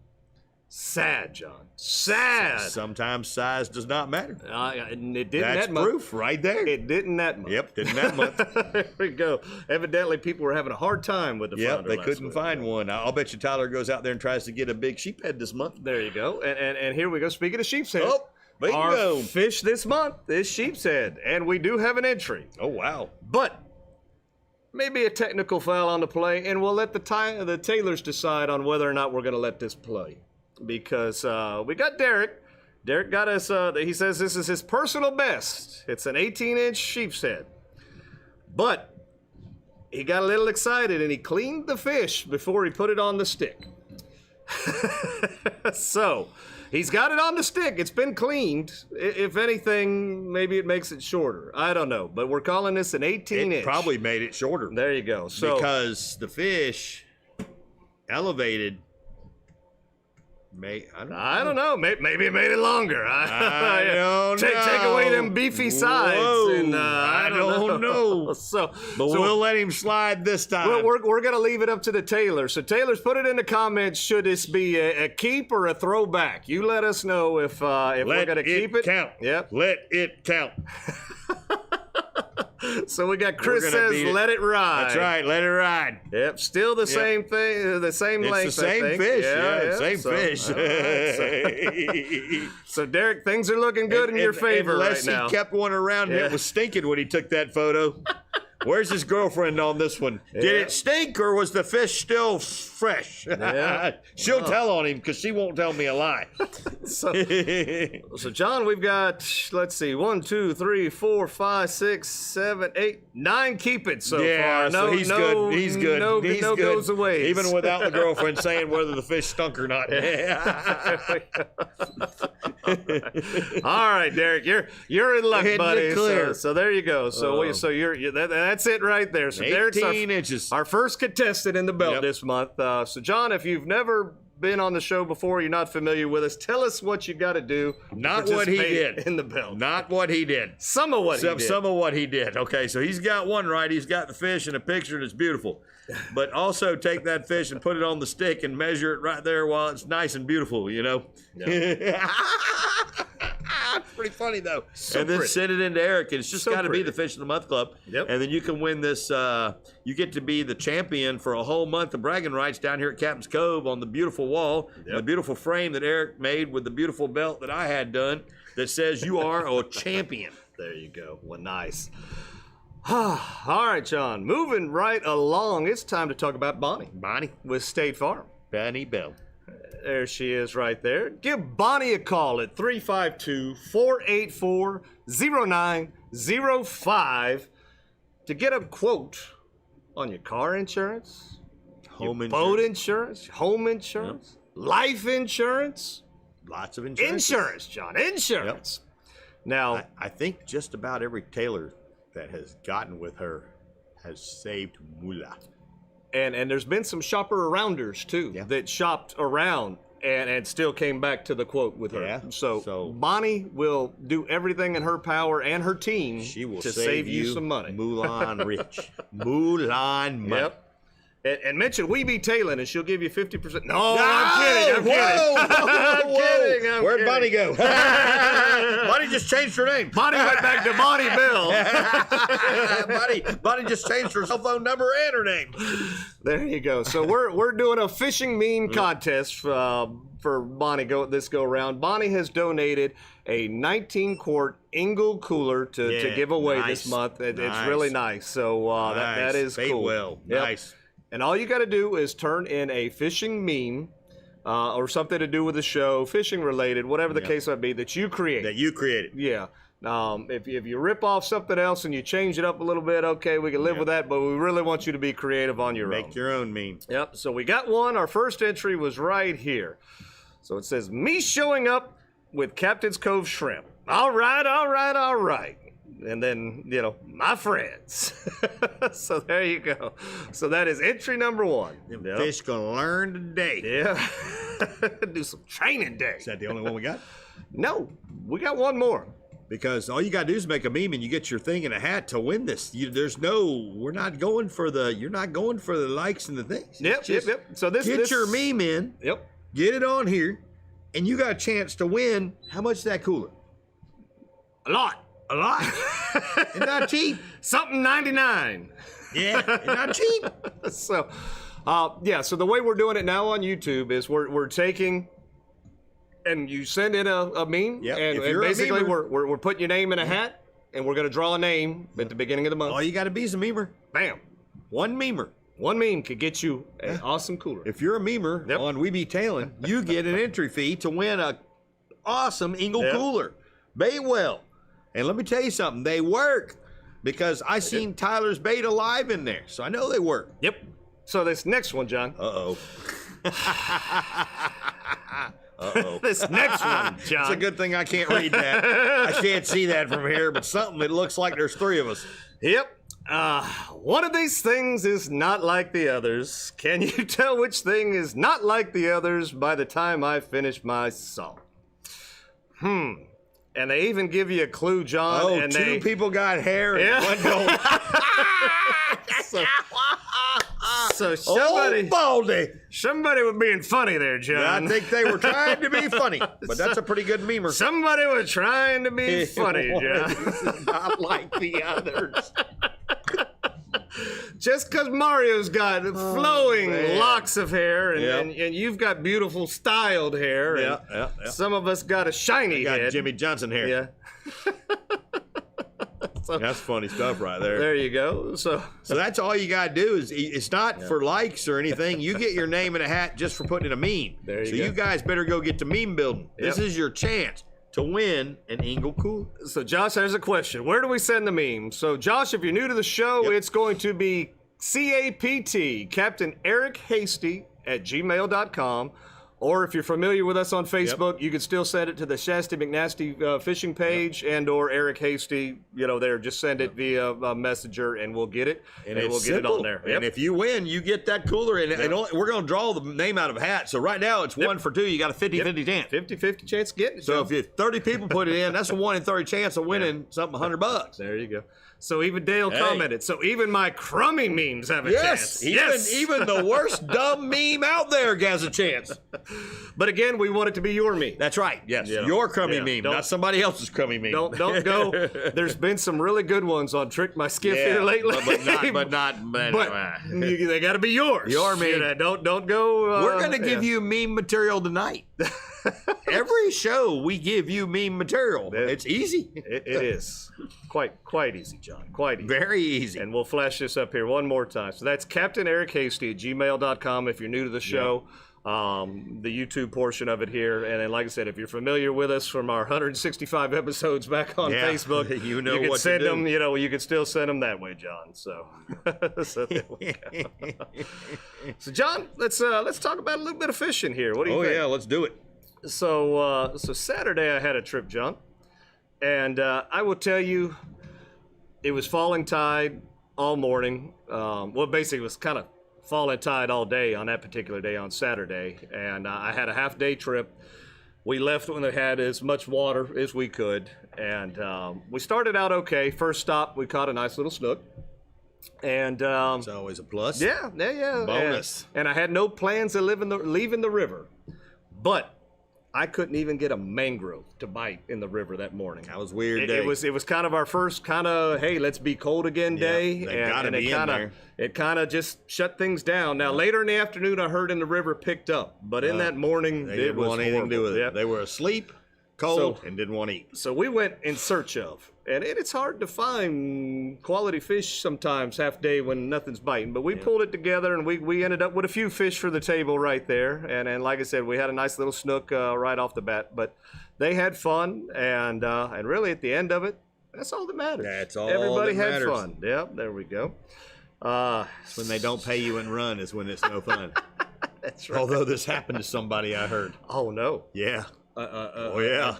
C: Sad, John. Sad.
D: Sometimes size does not matter.
C: And it didn't
D: That's
C: that month.
D: proof right there.
C: It didn't that month.
D: Yep, didn't that month.
C: There we go. Evidently, people were having a hard time with the
D: Yep,
C: flounder
D: they
C: last
D: couldn't
C: week.
D: find one. I'll bet you Tyler goes out there and tries to get a big sheephead this month.
C: There you go. And here we go. Speaking of sheep's head.
D: Oh, bingo.
C: Our fish this month is sheep's head. And we do have an entry.
D: Oh, wow.
C: But maybe a technical foul on the play, and we'll let the Tailors decide on whether or not we're going to let this play. Because we got Derek. Derek got us, he says this is his personal best. It's an 18-inch sheep's head. But he got a little excited, and he cleaned the fish before he put it on the stick. So, he's got it on the stick. It's been cleaned. If anything, maybe it makes it shorter. I don't know. But we're calling this an 18-inch.
D: It probably made it shorter.
C: There you go. So,
D: because the fish elevated.
C: I don't know. Maybe it made it longer.
D: I don't know.
C: Take away them beefy sides.
D: Whoa,
C: And,
D: I don't know. But we'll let him slide this time.
C: Well, we're going to leave it up to the Tailors. So, Tailors, put it in the comments. Should this be a keep or a throwback? You let us know if we're going to keep it.
D: Count.
C: Yep.
D: Let it count.
C: So we got Chris says, let it ride.
D: That's right, let it ride.
C: Yep, still the same thing, the same length.
D: It's the same
C: I think.
D: fish, same
C: So,
D: fish.
C: all right, so Derek, things are looking good in your favor right now.
D: Unless he kept one around and it was stinking when he took that photo. Where's his girlfriend on this one? Did it stink or was the fish still fresh?
C: Yeah.
D: She'll tell on him because she won't tell me a lie.
C: So, John, we've got, let's see, 1, 2, 3, 4, 5, 6, 7, 8, 9 keeping so far.
D: So he's good. He's good.
C: No
D: good.
C: goes away.
D: Even without the girlfriend saying whether the fish stunk or not.
C: All right, Derek, you're in luck,
D: Hitting
C: buddy.
D: it clear.
C: So there you go. So that's it right there. So
D: 18
C: Derek's
D: inches.
C: our first contestant in the belt this month. So John, if you've never been on the show before, you're not familiar with us, tell us what you got to do.
D: Not what he did
C: in the belt.
D: Not what he did.
C: Some of what he did.
D: Some of what he did. Okay, so he's got one right. He's got the fish in a picture and it's beautiful. But also take that fish and put it on the stick and measure it right there while it's nice and beautiful, you know? Yeah. It's pretty funny, though. And then send it into Eric. And it's just got to be the Fish of the Month Club.
C: Yep.
D: And then you can win this. You get to be the champion for a whole month of bragging rights down here at Captain's Cove on the beautiful wall, the beautiful frame that Eric made with the beautiful belt that I had done that says you are a champion.
C: There you go. Well, nice. All right, John. Moving right along, it's time to talk about Bonnie.
D: Bonnie.
C: With State Farm.
D: Bonnie Bell.
C: There she is right there. Give Bonnie a call at 352-484-0905 to get a quote on your car insurance, boat insurance, home insurance, life insurance.
D: Lots of insurance.
C: Insurance, John. Insurance. Yep. Now,
D: I think just about every tailor that has gotten with her has saved moolah.
C: And there's been some shopper-arounders, too, that shopped around and still came back to the quote with her.
D: Yeah.
C: So Bonnie will do everything in her power and her team to save you some money.
D: Mulan rich. Mulan money.
C: Yep. And mention We Be Tailin, and she'll give you 50%. No, I'm kidding.
D: Where'd Bonnie go? Bonnie just changed her name.
C: Bonnie went back to Bonnie Bill.
D: Bonnie just changed her cell phone number and her name.
C: There you go. So we're doing a fishing meme contest for Bonnie this go around. Bonnie has donated a 19-quart Engel cooler to give away this month. It's really nice. So that is cool.
D: Well.
C: Yep.
D: Nice.
C: And all you got to do is turn in a fishing meme or something to do with the show, fishing related, whatever the case might be, that you created. Yeah. If you rip off something else and you change it up a little bit, okay, we can live with that, but we really want you to be creative on your own.
D: Make your own meme.
C: Yep. So we got one. Our first entry was right here. So it says, me showing up with Captain's Cove shrimp. All right, all right, all right. And then, you know, my friends. So there you go. So that is entry number 1.
D: Them fish gonna learn today.
C: Yeah. Do some training day.
D: Is that the only one we got?
C: No, we got one more.
D: Because all you gotta do is make a meme and you get your thing in a hat to win this. We're not going for you're not going for the likes and the things.
C: Yep. So
D: Get your meme in.
C: Yep.
D: Get it on here, and you got a chance to win. How much is that cooler?
C: A lot.
D: A lot. It's not cheap.
C: Something 99.
D: Yeah, it's not cheap.
C: So, so the way we're doing it now on YouTube is we're taking, and you send in a meme,
D: Yep.
C: and basically we're putting your name in a hat, and we're gonna draw a name at the beginning of the month.
D: All you got to be is a memer.
C: Bam.
D: One memer.
C: One meme could get you an awesome cooler.
D: If you're a memer on We Be Tailin, you get an entry fee to win a awesome Ingle cooler. Bait well. And let me tell you something, they work because I seen Tyler's bait alive in there, so I know they work.
C: Yep. So this next one, John.
D: Uh-oh.
C: This next one, John.
D: It's a good thing I can't read that. I can't see that from here, but something, it looks like there's 3 of us.
C: Yep. One of these things is not like the others. Can you tell which thing is not like the others by the time I finish my song? And they even give you a clue, John.
D: Oh,
C: and
D: 2 people got hair and one don't.
C: So somebody was being funny there, John.
D: Yeah, I think they were trying to be funny, but that's a pretty good memer.
C: Somebody was trying to be funny, John.
D: Not like the others.
C: Just because Mario's got flowing locks of hair and you've got beautiful styled hair, and some of us got a shiny head.
D: Jimmy Johnson hair.
C: Yeah. So,
D: that's funny stuff right there.
C: There you go. So
D: that's all you got to do is it's not for likes or anything. You get your name in a hat just for putting in a meme.
C: There you
D: go.
C: go.
D: You guys better go get to meme building. This is your chance to win an Ingle Cool.
C: So Josh has a question. Where do we send the meme? So Josh, if you're new to the show, it's going to be CAPT, Captain Eric Hasty at gmail.com. Or if you're familiar with us on Facebook, you can still send it to the Shasty McNasty fishing page and or Eric Hasty, there. Just send it via Messenger and we'll get it. And we'll get it on there.
D: And if you win, you get that cooler. And we're going to draw the name out of a hat. So right now it's 1 for 2. You got a 50-50 chance.
C: 50-50 chance of getting it.
D: So if 30 people put it in, that's a 1 in 30 chance of winning something $100.
C: There you go. So even Dale commented. So even my crummy memes have a chance.
D: Even the worst dumb meme out there has a chance.
C: But again, we want it to be your meme.
D: That's right. Yes, your crummy meme, not somebody else's crummy meme.
C: Don't go. There's been some really good ones on Trick My Skiff here lately.
D: But
C: they got to be yours.
D: Your meme.
C: Don't go.
D: We're gonna give you meme material tonight. Every show we give you meme material. It's easy.
C: It is quite easy, John. Quite easy.
D: Very easy.
C: And we'll flash this up here one more time. So that's Captain Eric Hasty at gmail.com if you're new to the show. The YouTube portion of it here, and then like I said, if you're familiar with us from our 165 episodes back on Facebook, you can
D: what
C: send
D: to do.
C: them. You can still send them that way, John. So, there we go. So, John, let's talk about a little bit of fishing here. What do you think?
D: Oh yeah, let's do it.
C: So Saturday I had a trip, John, and I will tell you, it was falling tide all morning. Well, basically, it was kind of falling tide all day on that particular day on Saturday, and I had a half-day trip. We left when they had as much water as we could, and we started out okay. First stop, we caught a nice little snook, and
D: it's always a plus.
C: Yeah.
D: Bonus.
C: And I had no plans of leaving the river, but I couldn't even get a mangrove to bite in the river that morning.
D: That was a weird day.
C: It was kind of our first kind of, hey, let's be cold again day.
D: And
C: it kind of just shut things down. Now, later in the afternoon, I heard in the river picked up. But in that morning,
D: they didn't want anything to do with it. They were asleep, cold, and didn't want to eat.
C: So we went in search of. And it's hard to find quality fish sometimes half day when nothing's biting. But we pulled it together, and we ended up with a few fish for the table right there. And like I said, we had a nice little snook right off the bat. But they had fun, and really at the end of it, that's all that matters.
D: That's all
C: Everybody
D: that
C: had
D: matters.
C: fun. Yep, there we go.
D: When they don't pay you and run is when it's no fun.
C: That's right.
D: Although this happened to somebody, I heard.
C: Oh no.
D: Yeah.
C: Oh
D: yeah.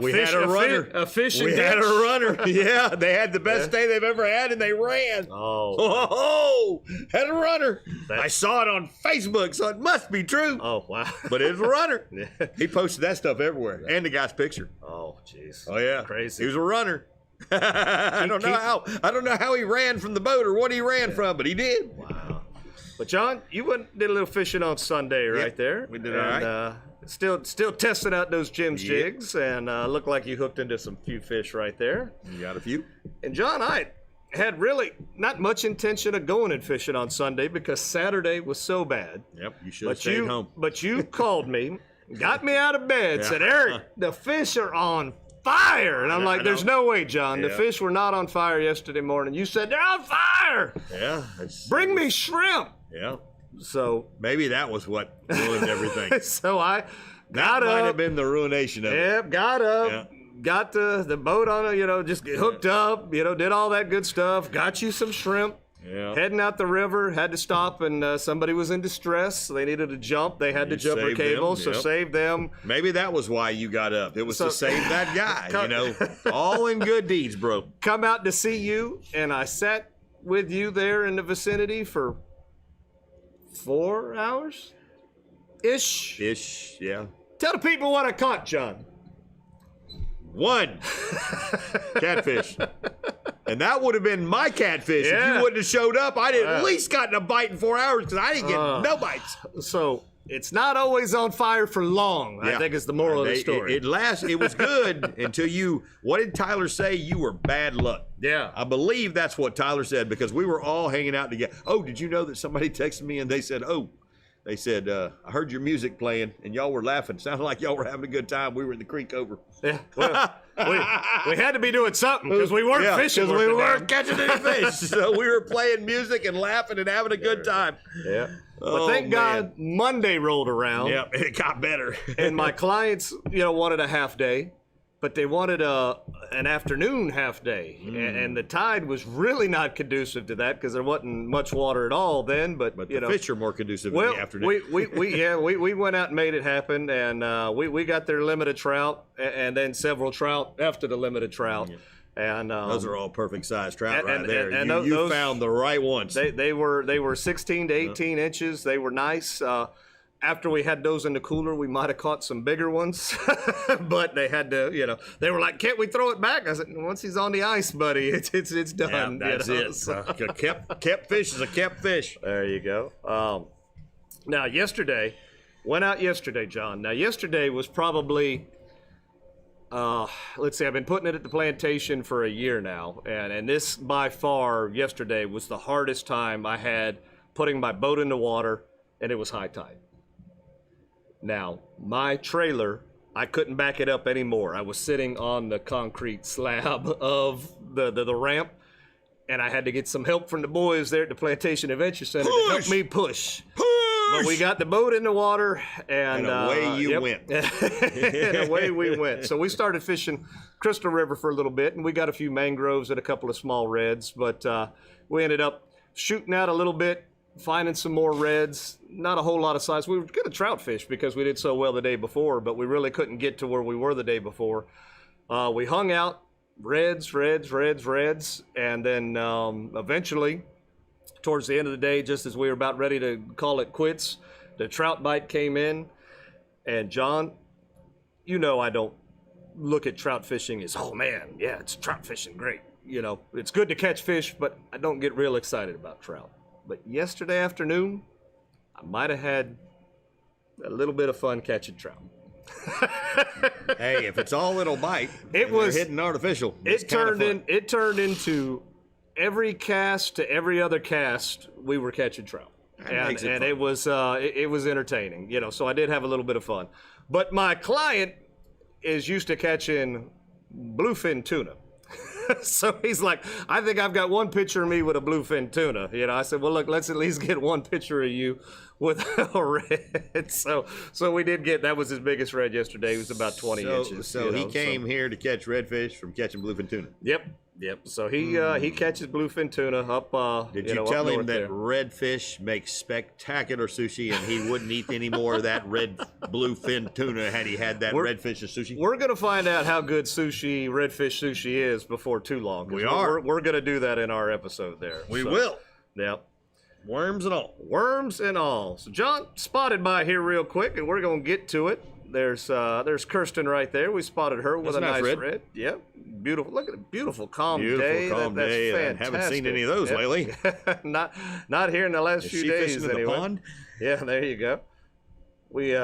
D: We had a runner.
C: A fish.
D: We had a runner. Yeah, they had the best day they've ever had, and they ran.
C: Oh.
D: Had a runner. I saw it on Facebook, so it must be true.
C: Oh wow.
D: But it was a runner. He posted that stuff everywhere, and the guy's picture.
C: Oh jeez.
D: Oh yeah,
C: crazy.
D: He was a runner. I don't know how he ran from the boat or what he ran from, but he did.
C: Wow. But John, you did a little fishing on Sunday right there.
D: We did all right.
C: Still testing out those Jim's jigs, and looked like you hooked into some few fish right there.
D: You got a few.
C: And John, I had really not much intention of going and fishing on Sunday because Saturday was so bad.
D: Yep, you should have stayed home.
C: But you called me, got me out of bed, said, Eric, the fish are on fire. And I'm like, there's no way, John. The fish were not on fire yesterday morning. You said, they're on fire.
D: Yeah.
C: Bring me shrimp.
D: Yeah.
C: So
D: maybe that was what ruined everything.
C: So I got
D: that
C: up.
D: might have been the ruination of it.
C: Yep, got up.
D: Yeah.
C: Got the boat on it, just hooked up, did all that good stuff. Got you some shrimp.
D: Yeah.
C: Heading out the river, had to stop, and somebody was in distress. They needed a jump. They had to jump a cable, so saved them.
D: Maybe that was why you got up. It was to save that guy, all in good deeds, bro.
C: Come out to see you, and I sat with you there in the vicinity for 4 hours? Ish,
D: yeah.
C: Tell the people what I caught, John.
D: 1 catfish. And that would have been my catfish. If you wouldn't have showed up, I'd at least gotten a bite in 4 hours because I didn't get no bites.
C: So it's not always on fire for long, I think is the moral of the story.
D: It was good until you, what did Tyler say? You were bad luck.
C: Yeah.
D: I believe that's what Tyler said because we were all hanging out together. Oh, did you know that somebody texted me and they said, I heard your music playing and y'all were laughing. Sounded like y'all were having a good time. We were in the creek over.
C: Yeah, well, we had to be doing something because we weren't fishing.
D: Because we weren't catching any fish. So we were playing music and laughing and having a good time.
C: Yeah. But thank God Monday rolled around.
D: Yeah, it got better.
C: And my clients, wanted a half day, but they wanted an afternoon half day. And the tide was really not conducive to that because there wasn't much water at all then. But
D: the fish are more conducive in the afternoon.
C: We went out and made it happen, and we got their limited trout, and then several trout after the limited trout. And
D: those are all perfect size trout there.
C: And
D: you
C: those,
D: found the right ones.
C: They were 16 to 18 inches. They were nice. After we had those in the cooler, we might have caught some bigger ones, but they had to, they were like, "Can't we throw it back?" I said, "Once he's on the ice, buddy, it's done."
D: Yeah, that's it. So. Kept fish is a kept fish.
C: There you go. Now, went out yesterday, John. Now, yesterday was probably. Let's see, I've been putting it at the plantation for a year now, and this by far yesterday was the hardest time I had putting my boat in the water, and it was high tide. Now, my trailer, I couldn't back it up anymore. I was sitting on the concrete slab of the ramp, and I had to get some help from the boys there at the Plantation Adventure Center to help me push. But we got the boat in the water, and
D: away you went.
C: And away we went. So we started fishing Crystal River for a little bit, and we got a few mangroves and a couple of small reds. But we ended up shooting out a little bit, finding some more reds. Not a whole lot of size. We were going to trout fish because we did so well the day before, but we really couldn't get to where we were the day before. We hung out, reds, and then eventually, towards the end of the day, just as we were about ready to call it quits, the trout bite came in. And John, I don't look at trout fishing as, oh man, yeah, it's trout fishing, great. It's good to catch fish, but I don't get real excited about trout. But yesterday afternoon, I might have had a little bit of fun catching trout.
D: Hey, if it's all it'll bite,
C: it was
D: hitting artificial.
C: It turned into every cast to every other cast, we were catching trout, and it was entertaining, So I did have a little bit of fun, but my client is used to catching bluefin tuna, so he's like, I think I've got one picture of me with a bluefin tuna. I said, well, look, let's at least get one picture of you with a red. So we did get, that was his biggest red yesterday. It was about 20 inches.
D: So he came here to catch redfish from catching bluefin tuna.
C: Yep. So he catches bluefin tuna up.
D: Did you tell him that redfish makes spectacular sushi, and he wouldn't eat any more of that red bluefin tuna had he had that redfish as sushi?
C: We're gonna find out how good redfish sushi is before too long.
D: We are.
C: We're gonna do that in our episode there.
D: We will.
C: Yep.
D: Worms and all.
C: Worms and all. So John spotted by here real quick, and we're gonna get to it. There's Kirsten right there. We spotted her with a nice red. Yep. Beautiful. Look at a beautiful calm day.
D: Calm day.
C: Fantastic.
D: I haven't seen any of those lately.
C: not here in the last few days.
D: Fishing in the pond?
C: Yeah, there you go. We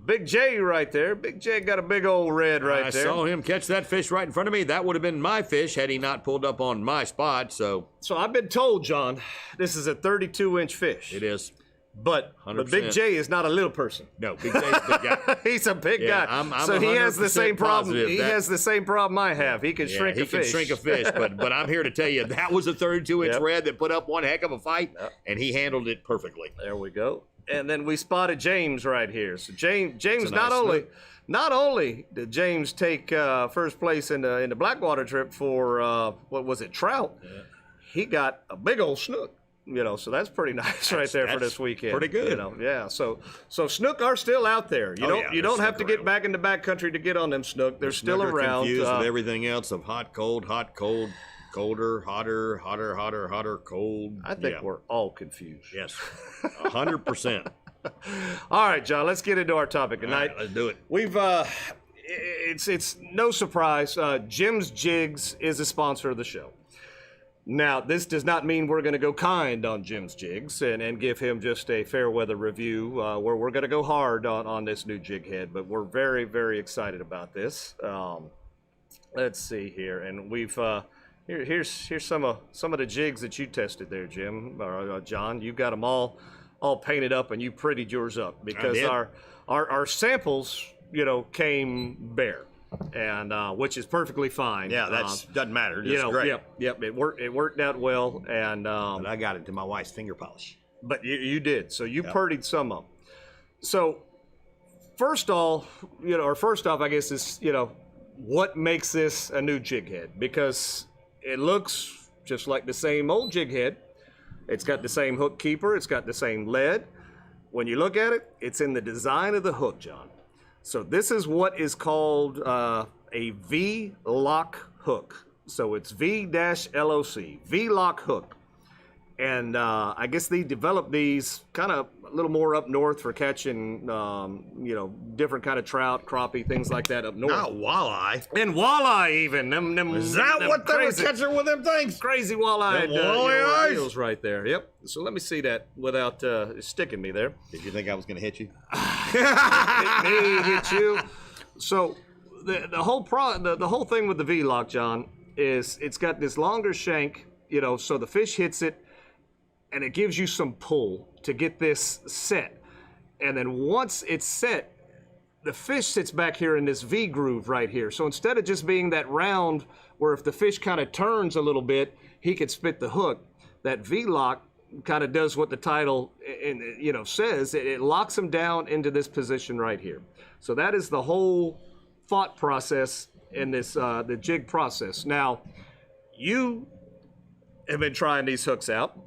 C: Big J right there. Big J got a big old red right there.
D: I saw him catch that fish right in front of me. That would have been my fish had he not pulled up on my spot. So
C: I've been told, John, this is a 32-inch fish.
D: It is.
C: But Big J is not a little person.
D: No, Big J's a big guy.
C: He's a big guy.
D: I'm
C: so he has the same problem.
D: He
C: has the same problem I have. He can shrink a fish.
D: He can shrink a fish, but I'm here to tell you that was a 32-inch red that put up one heck of a fight, and he handled it perfectly.
C: There we go. And then we spotted James right here. So James
D: nice
C: not only did James take first place in the Blackwater trip for what was it, trout? Yeah. He got a big old snook. So that's pretty nice right there for this weekend.
D: Pretty good.
C: Yeah. So snook are still out there. You don't have to get back in the backcountry to get on them snook. They're still around.
D: Confused with everything else of hot, cold, colder, hotter, cold.
C: I think we're all confused.
D: Yes, 100%.
C: All right, John. Let's get into our topic tonight.
D: Right, let's do it.
C: We've it's no surprise. Jim's Jigs is a sponsor of the show. Now, this does not mean we're going to go kind on Jim's Jigs and give him just a fair weather review. Where we're going to go hard on this new jig head, but we're very, very excited about this. Let's see here, and we've here's some of the jigs that you tested there, Jim or John. You got them all painted up, and you prettied yours up because our samples, came bare. And which is perfectly fine.
D: Yeah, that doesn't matter. It's great.
C: Yep. It worked out well, and
D: but I got it to my wife's finger polish.
C: But you did. So you purdied some of them. So first off, I guess is what makes this a new jig head, because it looks just like the same old jig head. It's got the same hook keeper. It's got the same lead. When you look at it, it's in the design of the hook, John. So this is what is called a V-Loc hook. So it's V-LOC, V-Loc hook. And I guess they developed these kind of a little more up north for catching, different kind of trout, crappie, things like that up north.
D: Not walleye.
C: And walleye even.
D: Is that what they were catching with them things?
C: Crazy walleye.
D: Walleye
C: eels right there. Yep. So let me see that without sticking me there.
D: Did you think I was going to hit you?
C: hit you. So the whole thing with the V-Loc, John, is it's got this longer shank, so the fish hits it, and it gives you some pull to get this set. And then once it's set, the fish sits back here in this V groove right here. So instead of just being that round where if the fish kind of turns a little bit, he could spit the hook, that V-Loc kind of does what the title says. It locks him down into this position right here. So that is the whole thought process in this the jig process. Now, you have been trying these hooks out.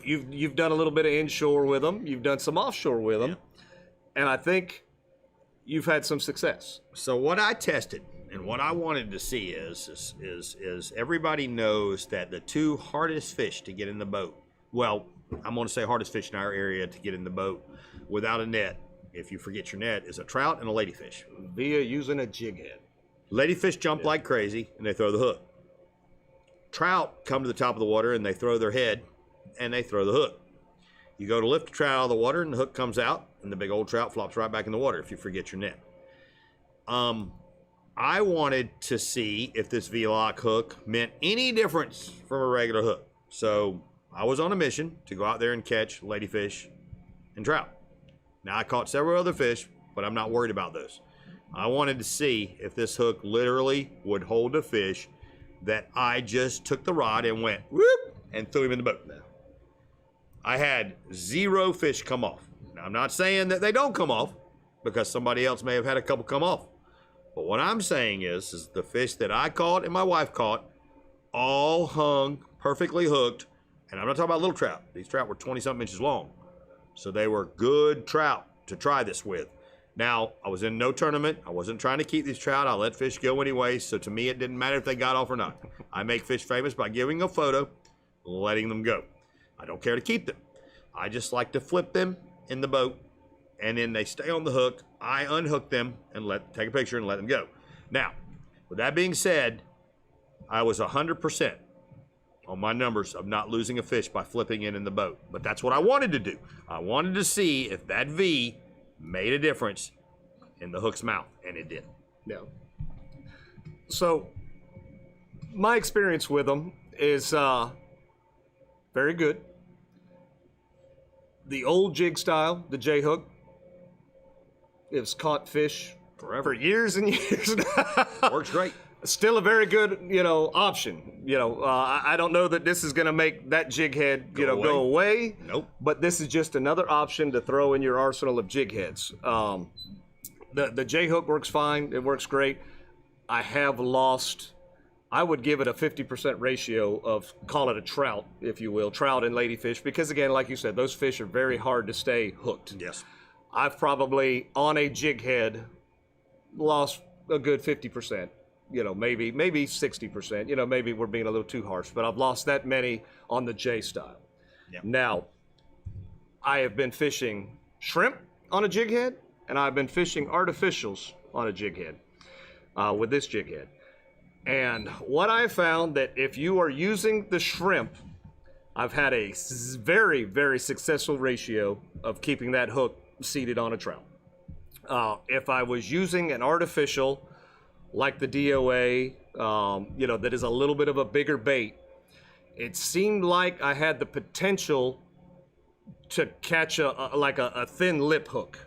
C: You've done a little bit of inshore with them. You've done some offshore with them, and I think you've had some success.
D: So what I tested and what I wanted to see is everybody knows that the two hardest fish to get in the boat. Well, I'm going to say hardest fish in our area to get in the boat without a net, if you forget your net, is a trout and a ladyfish.
C: Via using a jig head.
D: Ladyfish jump like crazy and they throw the hook. Trout come to the top of the water and they throw their head and they throw the hook. You go to lift the trout out of the water and the hook comes out and the big old trout flops right back in the water if you forget your net. I wanted to see if this V-Loc hook meant any difference from a regular hook. So I was on a mission to go out there and catch ladyfish and trout. Now I caught several other fish, but I'm not worried about those. I wanted to see if this hook literally would hold a fish that I just took the rod and went whoop and threw him in the boat. I had 0 fish come off. Now, I'm not saying that they don't come off, because somebody else may have had a couple come off. But what I'm saying is the fish that I caught and my wife caught all hung perfectly hooked. And I'm not talking about little trout. These trout were 20-something inches long. So they were good trout to try this with. Now, I was in no tournament. I wasn't trying to keep these trout. I let fish go anyway. So to me, it didn't matter if they got off or not. I make fish famous by giving a photo, letting them go. I don't care to keep them. I just like to flip them in the boat, and then they stay on the hook. I unhook them and take a picture and let them go. Now, with that being said, I was 100% on my numbers of not losing a fish by flipping in the boat. But that's what I wanted to do. I wanted to see if that V made a difference in the hook's mouth, and it did.
C: Yeah. So, my experience with them is very good. The old jig style, the J hook, it's caught fish for years and years now.
D: Works great.
C: Still a very good, option. I don't know that this is going to make that jig head, go away.
D: Nope.
C: But this is just another option to throw in your arsenal of jig heads. The J hook works fine. It works great. I have lost, I would give it a 50% ratio of, call it a trout, if you will, trout and ladyfish, because again, like you said, those fish are very hard to stay hooked.
D: Yes.
C: I've probably, on a jig head, lost a good 50%. Maybe 60%. Maybe we're being a little too harsh, but I've lost that many on the J style.
D: Yep.
C: Now, I have been fishing shrimp on a jig head, and I've been fishing artificials on a jig head with this jig head. And what I found that if you are using the shrimp, I've had a very, very successful ratio of keeping that hook seated on a trout. If I was using an artificial, like the DOA, that is a little bit of a bigger bait, it seemed like I had the potential to catch a thin lip hook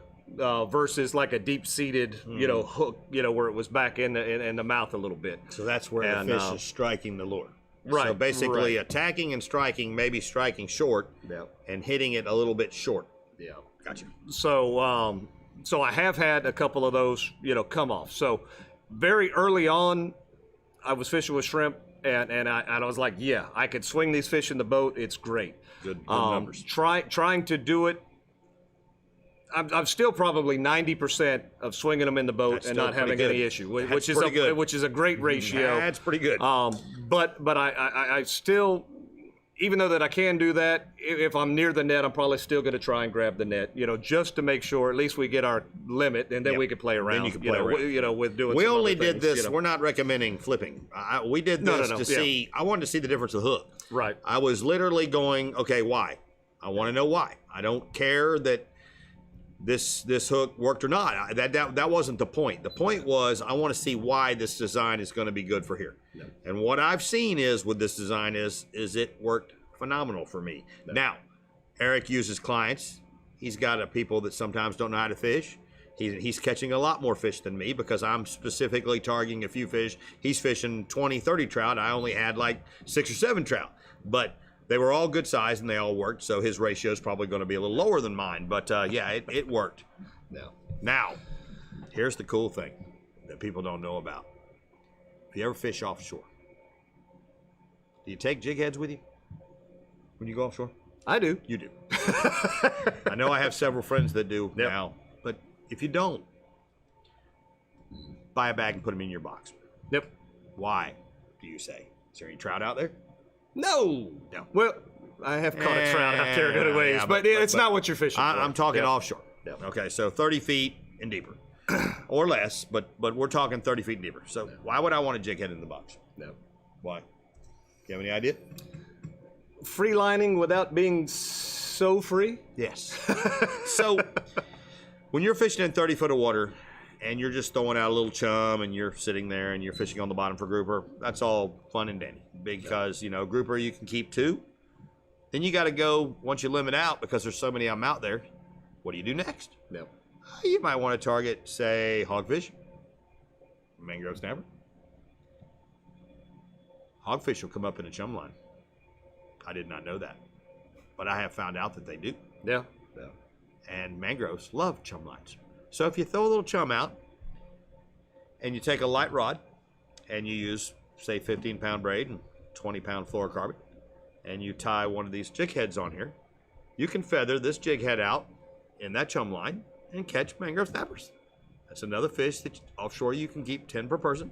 C: versus like a deep-seated, hook, where it was back in the mouth a little bit.
D: So that's where the fish is striking the lure.
C: Right.
D: So basically attacking and striking, maybe striking short, and hitting it a little bit short.
C: Yeah.
D: Gotcha.
C: So, so I have had a couple of those, come off. So very early on, I was fishing with shrimp, and I was like, yeah, I could swing these fish in the boat. It's great.
D: Good numbers.
C: Trying to do it, I'm still probably 90% of swinging them in the boat and not having any issue, which is a great ratio.
D: That's pretty good.
C: But I still, even though that I can do that, if I'm near the net, I'm probably still going to try and grab the net, just to make sure at least we get our limit, and then we can play around.
D: Then you can play around.
C: With doing.
D: We
C: some
D: only
C: other
D: did
C: things,
D: this. We're not recommending flipping. We did this to see. I wanted to see the difference of hook.
C: Right.
D: I was literally going, okay, why? I want to know why. I don't care that this hook worked or not. That wasn't the point. The point was I want to see why this design is going to be good for here. No. And what I've seen is with this design is it worked phenomenal for me. No. Now, Eric uses clients. He's got people that sometimes don't know how to fish. He's catching a lot more fish than me because I'm specifically targeting a few fish. He's fishing 20, 30 trout. I only had like 6 or 7 trout. But they were all good size and they all worked, so his ratio is probably going to be a little lower than mine. But yeah, it worked.
C: No.
D: Now, here's the cool thing that people don't know about. If you ever fish offshore, do you take jig heads with you when you go offshore?
C: I do.
D: You do. I know I have several friends that do now, but if you don't, buy a bag and put them in your box.
C: Yep.
D: Why, do you say? Is there any trout out there?
C: No. Well, I have caught a trout out there anyways, but it's not what you're fishing for.
D: I'm talking offshore.
C: Yep.
D: Okay, so 30 feet and deeper. Or less, but we're talking 30 feet and deeper. So why would I want a jig head in the box?
C: No.
D: Why? Do you have any idea?
C: Free lining without being so free?
D: Yes. So when you're fishing in 30 foot of water and you're just throwing out a little chum and you're sitting there and you're fishing on the bottom for grouper, that's all fun and dandy. Because, grouper you can keep 2. Then you got to go, once you limit out, because there's so many of them out there, what do you do next?
C: No.
D: You might want to target, say, hogfish, mangrove snapper. Hogfish will come up in a chum line. I did not know that. but I have found out that they do.
C: Yeah.
D: And mangroves love chum lines. So if you throw a little chum out and you take a light rod and you use, say, 15-pound braid and 20-pound fluorocarbon, and you tie one of these jig heads on here, you can feather this jig head out in that chum line and catch mangrove snappers. That's another fish that offshore you can keep 10 per person,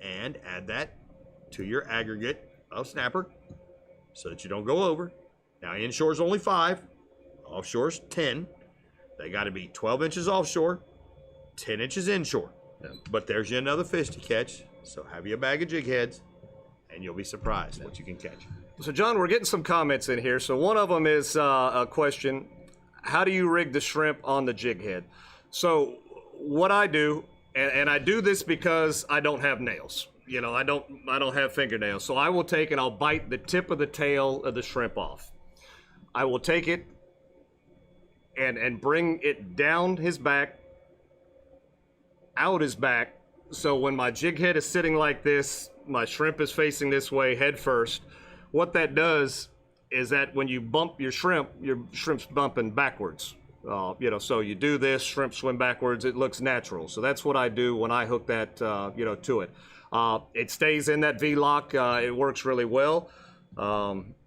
D: and add that to your aggregate of snapper so that you don't go over. Now, inshore's only 5, offshore's 10. They got to be 12 inches offshore, 10 inches inshore. Yeah. But there's you another fish to catch. So have you a bag of jig heads, and you'll be surprised what you can catch.
C: So, John, we're getting some comments in here. So one of them is a question: how do you rig the shrimp on the jig head? So what I do, and I do this because I don't have nails. You know, I don't have fingernails. So I will take and I'll bite the tip of the tail of the shrimp off. I will take it and bring it down his back, out his back. So when my jig head is sitting like this, my shrimp is facing this way, head first. What that does is that when you bump your shrimp's bumping backwards. You know, so you do this, shrimp swim backwards, it looks natural. So that's what I do when I hook that, you know, to it. It stays in that V-Loc, it works really well.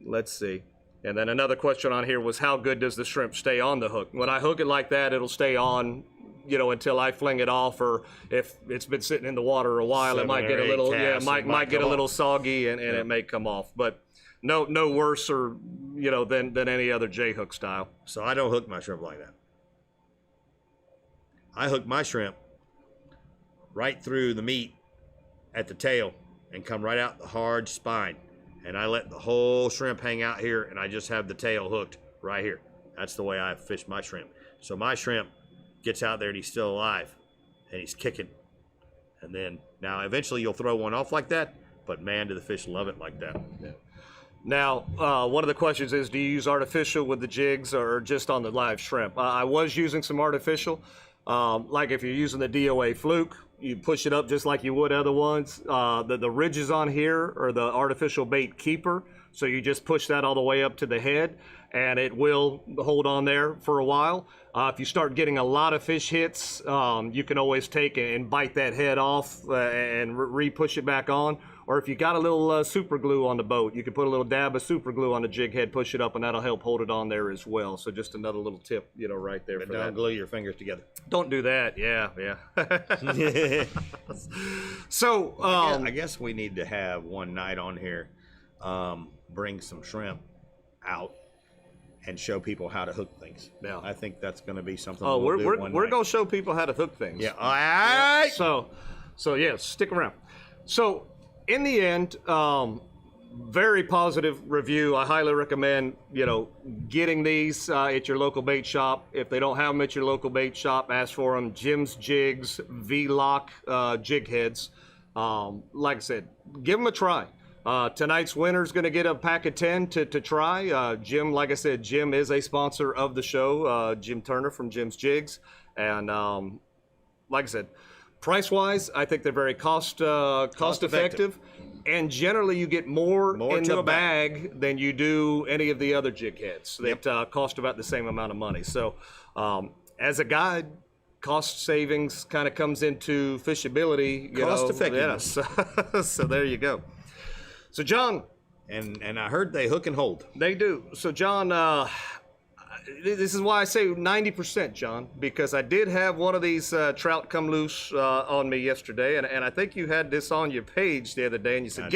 C: Let's see. And then another question on here was, how good does the shrimp stay on the hook? When I hook it like that, it'll stay on, you know, until I fling it off, or if it's been sitting in the water a while, it might get a little, might get a little soggy and it may come off. But no worse, or, you know, than any other J-hook style.
D: So I don't hook my shrimp like that. I hook my shrimp right through the meat at the tail and come right out the hard spine. And I let the whole shrimp hang out here, and I just have the tail hooked right here. That's the way I fish my shrimp. So my shrimp gets out there and he's still alive and he's kicking. And then now eventually you'll throw one off like that, but man, do the fish love it like that.
C: Yeah. Now, one of the questions is, do you use artificial with the jigs or just on the live shrimp? I was using some artificial. Like if you're using the DOA fluke, you push it up just like you would other ones. The ridges on here are the artificial bait keeper. So you just push that all the way up to the head and it will hold on there for a while. If you start getting a lot of fish hits, you can always take and bite that head off and re-push it back on. Or if you got a little super glue on the boat, you can put a little dab of super glue on the jig head, push it up, and that'll help hold it on there as well. So just another little tip, you know, right there.
D: But
C: for
D: don't
C: that.
D: glue your fingers together.
C: Don't do that. Yeah. So
D: I guess we need to have one night on here, bring some shrimp out and show people how to hook things.
C: Yeah.
D: I think that's going to be something.
C: Oh,
D: we'll
C: we're going to show people how to hook things.
D: Yeah. All right.
C: So yeah, stick around. So in the end, very positive review. I highly recommend, you know, getting these at your local bait shop. If they don't have them at your local bait shop, ask for them. Jim's Jigs, V-Loc jig heads. Like I said, give them a try. Tonight's winner is going to get a pack of 10 to try. Jim, like I said, Jim is a sponsor of the show, Jim Turner from Jim's Jigs. And like I said, price-wise, I think they're very cost effective. And generally, you get more in the bag than you do any of the other jig heads that cost about the same amount of money. So as a guide, cost savings kind of comes into fishability.
D: Cost effectiveness.
C: Yeah, so there you go. So, John.
D: And I heard they hook and hold.
C: They do. So, John, this is why I say 90%, John, because I did have one of these trout come loose on me yesterday, and I think you had this on your page the other day, and you said,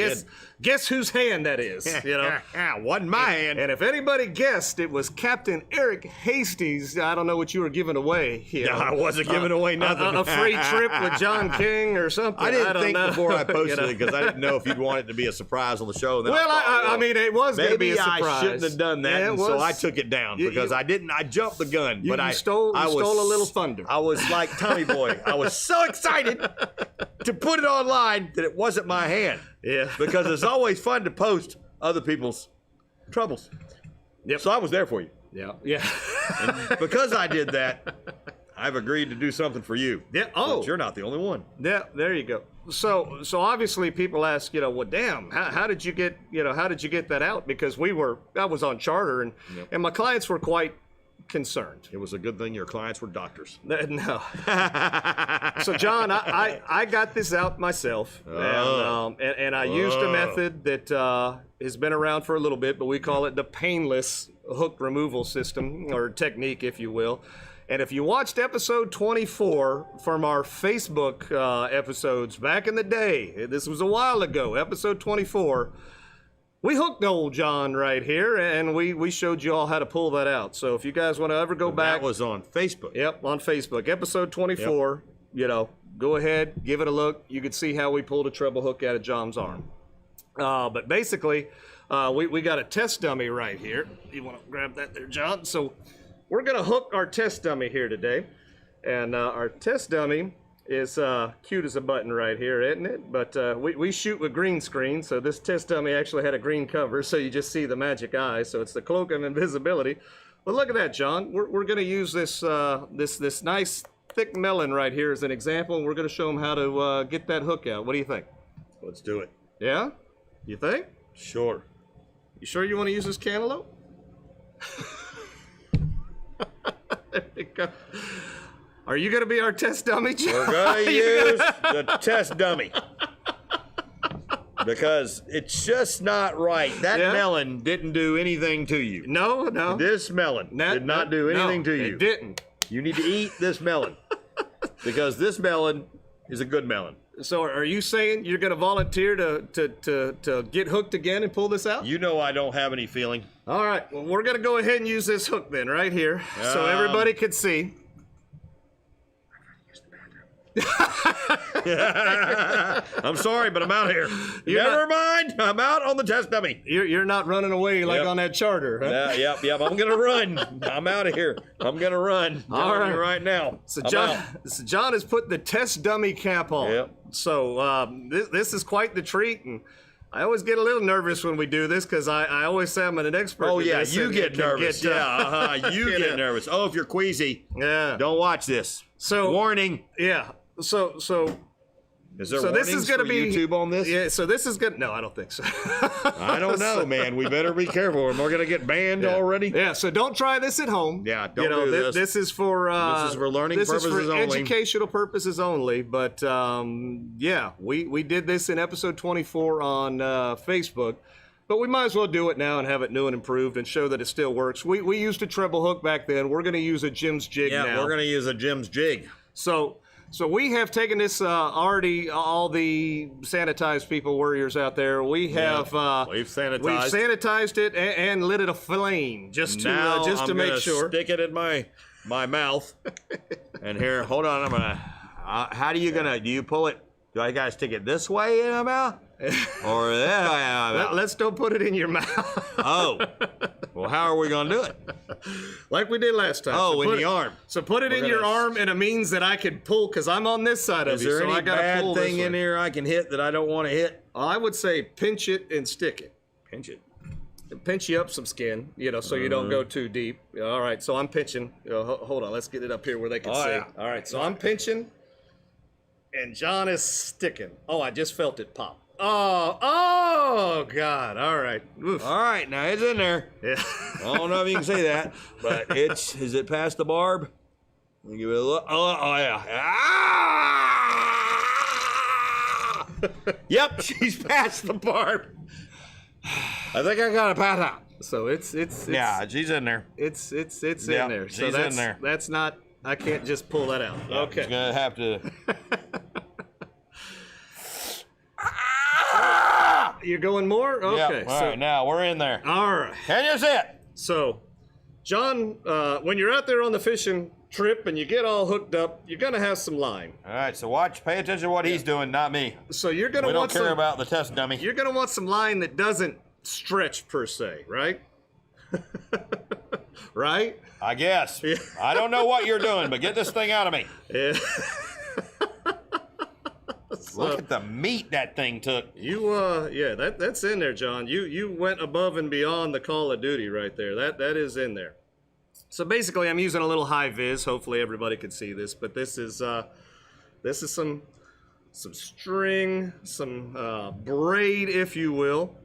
C: guess whose hand that is, you know?
D: Wasn't my hand.
C: And if anybody guessed it was Captain Eric Hastie's, I don't know what you were giving away. You know?
D: I wasn't giving away nothing.
C: A free trip with John King or something.
D: I didn't think
C: know.
D: before I posted it because I didn't know if you'd want it to be a surprise on the show. And then
C: well, I mean, it was going to be a surprise.
D: Maybe I shouldn't have done that, and so I took it down because I jumped the gun. But I stole a
C: little thunder.
D: I was like Tommy Boy. I was so excited to put it online that it wasn't my hand.
C: Yeah.
D: Because it's always fun to post other people's troubles. Yep. So I was there for you.
C: Yeah. Yeah.
D: And because I did that, I've agreed to do something for you.
C: Yeah. Oh,
D: but you're not the only one.
C: Yeah, there you go. So obviously people ask, well, damn, how did you get, how did you get that out? Because I was on charter and my clients were quite concerned.
D: It was a good thing your clients were doctors.
C: No. So John, I got this out myself, and I used a method that has been around for a little bit, but we call it the painless hook removal system, or technique, if you will. And if you watched episode 24 from our Facebook episodes back in the day, this was a while ago, episode 24, we hooked old John right here, and we showed you all how to pull that out. So if you guys want to ever go back.
D: That was on Facebook.
C: Yep, on Facebook. Episode 24, go ahead, give it a look. You can see how we pulled a treble hook out of John's arm. But basically, we got a test dummy right here. You want to grab that there, John? So we're going to hook our test dummy here today. And our test dummy is cute as a button right here, isn't it? But we shoot with green screen, so this test dummy actually had a green cover, so you just see the magic eye. So it's the cloak of invisibility. But look at that, John. We're going to use this this nice thick melon right here as an example, and we're going to show them how to get that hook out. What do you think?
D: Let's do it.
C: Yeah? You think?
D: Sure.
C: You sure you want to use this cantaloupe? There we go. Are you going to be our test dummy, John?
D: We're going to use the test dummy. Because it's just not right. That melon didn't do anything to you.
C: No.
D: This melon did not do anything to you.
C: It didn't.
D: You need to eat this melon. Because this melon is a good melon.
C: So are you saying you're going to volunteer to get hooked again and pull this out?
D: You know I don't have any feeling.
C: All right. Well, we're going to go ahead and use this hook then right here so everybody can see.
D: I'm sorry, but I'm out here. Never mind. I'm out on the test dummy.
C: You're not running away like on that charter, huh?
D: Yep. I'm gonna run. I'm out of here. I'm gonna run.
C: All
D: right now.
C: So John has put the test dummy cap on.
D: Yep.
C: So this is quite the treat, and I always get a little nervous when we do this because I always say I'm an expert.
D: Oh
C: in
D: yeah,
C: this
D: you
C: and
D: get nervous. You get nervous. Oh, if you're queasy, don't watch this.
C: So
D: warning.
C: Yeah. So
D: is there
C: this is going to be
D: YouTube on this?
C: Yeah, so this is good. No, I don't think so.
D: I don't know, man. We better be careful, or we're going to get banned already.
C: Yeah, so don't try this at home.
D: Yeah, don't do this.
C: This is for
D: learning purposes only. This is for
C: educational purposes only. But yeah, we did this in episode 24 on Facebook. But we might as well do it now and have it new and improved and show that it still works. We used a treble hook back then. We're going to use a Jim's jig now.
D: Yeah, we're going to use a Jim's jig.
C: So we have taken this already, all the sanitized people, warriors out there. We have
D: we've sanitized
C: it and lit it aflame just to make sure.
D: Stick it in my mouth. And here, hold on, I'm gonna. How do you pull it? Do I gotta stick it this way in my mouth? Or that way in my mouth?
C: Let's don't put it in your mouth.
D: Oh. Well, how are we gonna do it?
C: Like we did last time.
D: Oh, in the arm.
C: So put it in your arm in a means that I can pull, because I'm on this side of you.
D: Is there any
C: I gotta
D: bad
C: pull
D: thing in here I can hit that I don't want to hit?
C: I would say pinch it and stick it.
D: Pinch it.
C: Pinch you up some skin, so you don't go too deep. All right, so I'm pinching. Hold on, let's get it up here where they can see.
D: Yeah.
C: All right, so I'm pinching, and John is sticking. Oh, I just felt it pop. Oh, God. All right. Oof.
D: All right, now it's in there.
C: Yeah.
D: I don't know if you can see that, but is it past the barb? Let me give it a look. Oh yeah. Ah! Yep, she's past the barb. I think I got a pass out.
C: So it's
D: yeah, she's in there.
C: It's in there. So
D: she's in there.
C: That's not. I can't just pull that out.
D: Yeah, okay. She's gonna have to.
C: You're going more? Okay.
D: Yeah. All right, now we're in there.
C: All right.
D: Can you see it?
C: So, John, when you're out there on the fishing trip and you get all hooked up, you're gonna have some line.
D: All right. So pay attention to what he's doing, not me.
C: So you're gonna
D: we
C: want
D: don't care about the test dummy.
C: You're gonna want some line that doesn't stretch per se, right? Right?
D: I guess. Yeah. I don't know what you're doing, but get this thing out of me.
C: Yeah.
D: Look at the meat that thing took.
C: Yeah, that's in there, John. You went above and beyond the Call of Duty right there. That is in there. So basically, I'm using a little high vis. Hopefully, everybody can see this. But this is some string, some braid, if you will.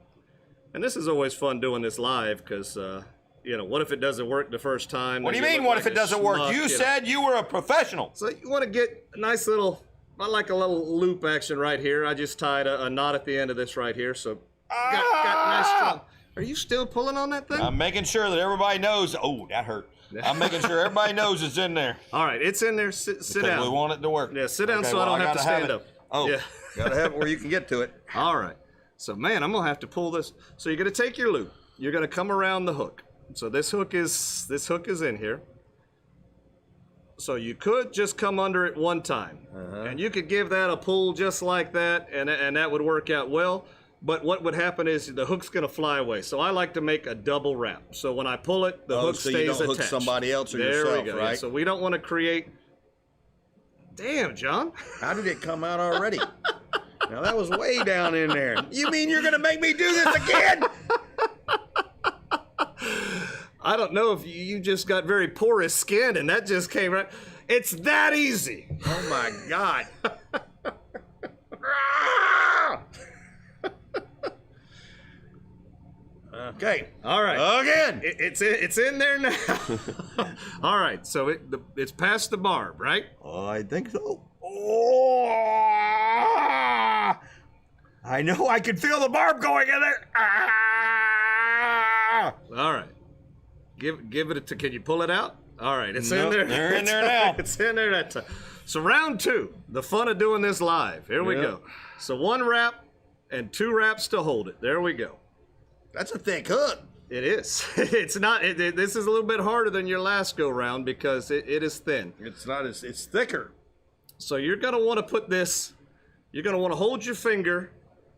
C: And this is always fun doing this live because, what if it doesn't work the first time?
D: What do you mean, what if it doesn't work? You said you were a professional.
C: So you want to get a nice little, I like a little loop action right here. I just tied a knot at the end of this right here. So got nice strong. Are you still pulling on that thing?
D: I'm making sure that everybody knows. Oh, that hurt. I'm making sure everybody knows it's in there.
C: All right, it's in there. Sit down.
D: We want it to work.
C: Yeah, sit down so I don't have to stand up.
D: Oh,
C: yeah.
D: Gotta have it where you can get to it.
C: All right. So, man, I'm going to have to pull this. So you're going to take your loop. You're going to come around the hook. So this hook is in here. So you could just come under it one time. And you could give that a pull just like that, and that would work out well. But what would happen is the hook's going to fly away. So I like to make a double wrap. So when I pull it, the hook
D: so
C: stays
D: you don't
C: attached.
D: hook somebody else or
C: there
D: yourself,
C: we go.
D: right?
C: Yeah, so we don't want to create... Damn, John.
D: How did it come out already? Now that was way down in there. You mean you're going to make me do this again?
C: I don't know if you just got very porous skin and that just came right. It's that easy.
D: Oh my God. Okay.
C: All right.
D: Again.
C: It's in there now. All right. So it's past the barb, right?
D: I think so. Oh, I know. I can feel the barb going in there.
C: All right. Give it can you pull it out? All right. It's in
D: Nope,
C: there.
D: they're in there now.
C: It's in there that time. So round 2, the fun of doing this live. Here we go. So 1 wrap and 2 wraps to hold it. There we go.
D: That's a thick hook.
C: It is. It's not. This is a little bit harder than your last go round because it is thin.
D: It's not as. It's thicker.
C: So you're gonna want to put this. You're gonna want to hold your finger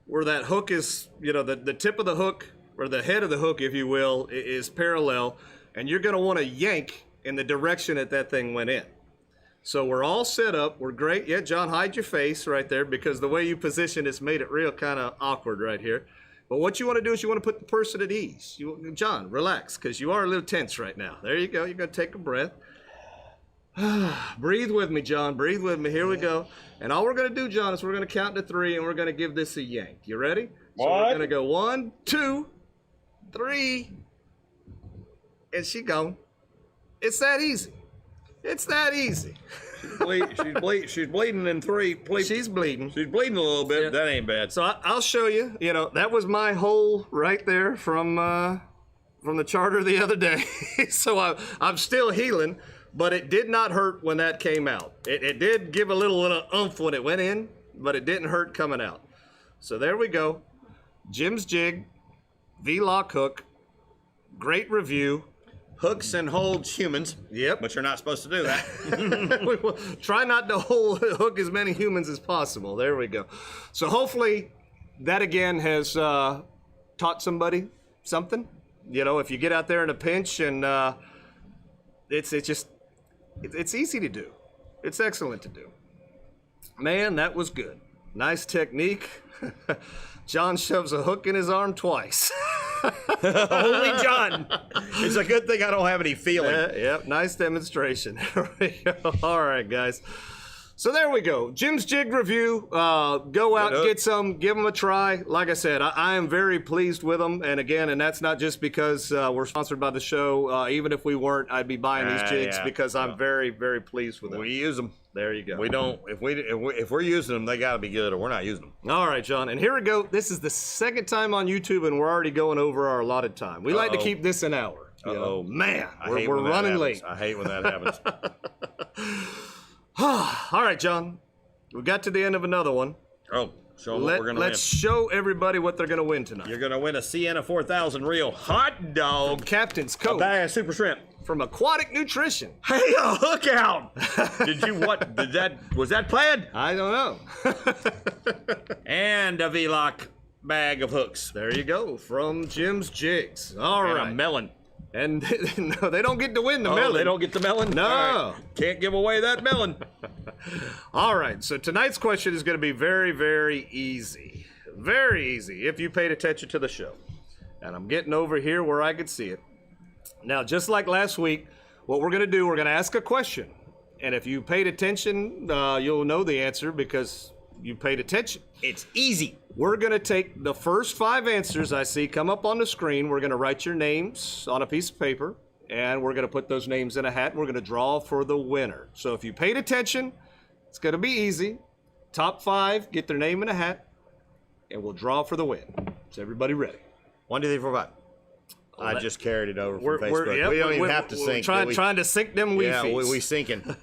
C: where that hook is. The tip of the hook or the head of the hook, if you will, is parallel, and you're gonna want to yank in the direction that thing went in. So we're all set up. We're great. Yeah, John, hide your face right there because the way you position it's made it real kind of awkward right here. But what you want to do is you want to put the person at ease. John, relax, because you are a little tense right now. There you go. You're going to take a breath. Breathe with me, John. Breathe with me. Here we go. And all we're going to do, John, is we're going to count to 3, and we're going to give this a yank. You ready? So we're going to go 1, 2, 3, and she gone. It's that easy. It's that easy.
D: She's bleeding in 3.
C: She's bleeding.
D: She's bleeding a little bit.
C: Yeah.
D: That ain't bad.
C: So I'll show you. That was my hole right there from the charter the other day. So I'm still healing, but it did not hurt when that came out. It did give a little oomph when it went in, but it didn't hurt coming out. So there we go. Jim's Jig, V-Loc hook, great review.
D: Hooks and holds humans.
C: Yep.
D: But you're not supposed to do that.
C: Try not to hook as many humans as possible. There we go. So hopefully that again has taught somebody something. If you get out there in a pinch and it's easy to do. It's excellent to do. Man, that was good. Nice technique. John shoves a hook in his arm twice.
D: Only John. It's a good thing I don't have any feeling.
C: Yep, nice demonstration. There we go. All right, guys. So there we go. Jim's Jig review. Go out, get some, give them a try. Like I said, I am very pleased with them. And again, and that's not just because we're sponsored by the show. Even if we weren't, I'd be buying these jigs because I'm very, very pleased with them.
D: We use them.
C: There you go.
D: We don't. If we're using them, they got to be good, or we're not using them.
C: All right, John. And here we go. This is the second time on YouTube, and we're already going over our allotted time. We like to keep this an hour.
D: Oh
C: man,
D: we're
C: running late.
D: I hate when that happens.
C: All right, John. We got to the end of another one.
D: Oh, show them what we're going to win.
C: Let's show everybody what they're going to win tonight.
D: You're going to win a Sienna 4000 reel hot dog.
C: Captain's Cove.
D: A bag of super shrimp.
C: From Aquatic Nutrition.
D: Hey, a hook out. Was that planned?
C: I don't know.
D: And a V-Loc bag of hooks.
C: There you go. From Jim's Jigs. All right.
D: And a melon.
C: And no, they don't get to win the melon.
D: They don't get the melon?
C: No.
D: Right. Can't give away that melon.
C: All right. So tonight's question is going to be very, very easy. Very easy if you paid attention to the show. And I'm getting over here where I could see it. Now, just like last week, what we're going to do, we're going to ask a question. And if you paid attention, you'll know the answer because you paid attention.
D: It's easy.
C: We're going to take the first 5 answers I see come up on the screen. We're going to write your names on a piece of paper, and we're going to put those names in a hat, and we're going to draw for the winner. So if you paid attention, it's going to be easy. Top 5 get their name in a hat, and we'll draw for the win. Is everybody ready?
D: 1, 2, 3, 4, 5. I just carried it over from
C: We're-
D: Facebook.
C: yep,
D: we don't even
C: we're-
D: have to
C: we're
D: sync.
C: trying to sync them Wii
D: Yeah,
C: feeds.
D: we sinking.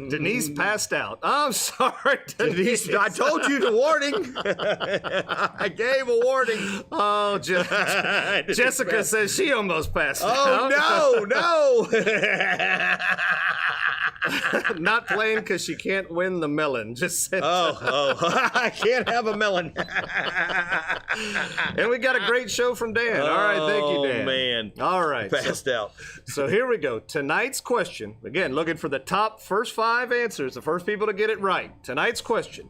C: Denise passed out. I'm sorry, Denise.
D: I told you the warning. I gave a warning.
C: Oh, Jessica says she almost passed out.
D: Oh, no.
C: Not playing because she can't win the melon. Just said.
D: I can't have a melon.
C: And we got a great show from Dan. All right, thank you, Dan.
D: Oh, man.
C: All right.
D: Passed out.
C: So here we go. Tonight's question, again, looking for the top first 5 answers, the first people to get it right. Tonight's question.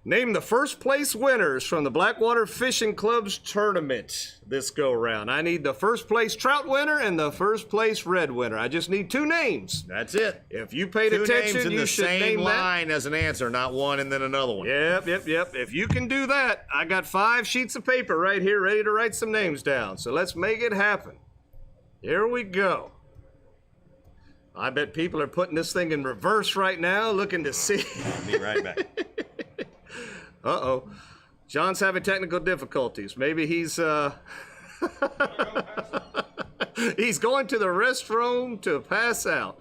C: Name the first place winners from the Blackwater Fishing Club's tournament this go around. I need the first place trout winner and the first place red winner. I just need 2 names.
D: That's it.
C: If you paid
D: 2
C: attention,
D: names in
C: you
D: the
C: should
D: same
C: name
D: line as an answer, not one and then another one.
C: that. Yep. If you can do that, I got 5 sheets of paper right here ready to write some names down. So let's make it happen. Here we go. I bet people are putting this thing in reverse right now, looking to see.
D: I'll be right back.
C: Uh-oh. John's having technical difficulties. Maybe he's he's going to the restroom to pass out.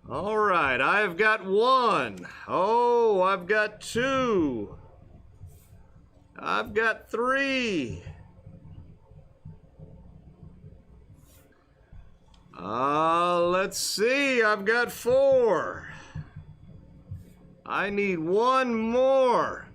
C: All right, I've got 1. Oh, I've got 2. I've got 3. Let's see. I've got 4. I need 1 more.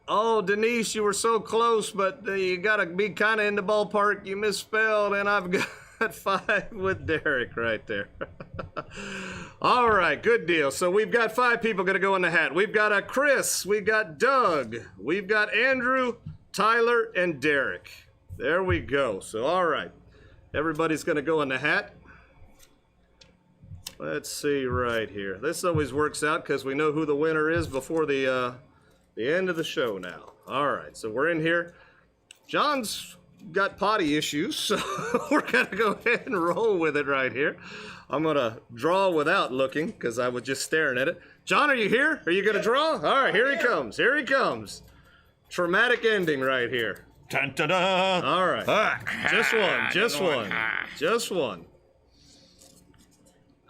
C: Oh, Denise, you were so close, but you got to be kind of in the ballpark. You misspelled, and I've got 5 with Derek right there. All right, good deal. So we've got 5 people going to go in the hat. We've got a Chris, we've got Doug, we've got Andrew, Tyler, and Derek. There we go. So, all right, everybody's going to go in the hat. Let's see right here. This always works out because we know who the winner is before the end of the show now. All right, so we're in here. John's got potty issues, so we're going to go ahead and roll with it right here. I'm going to draw without looking because I was just staring at it. John, are you here? Are you going to draw? All right, here he comes. Here he comes. Traumatic ending right here.
D: Dun, dun, dun.
C: All right. Just one. Just one. Just one.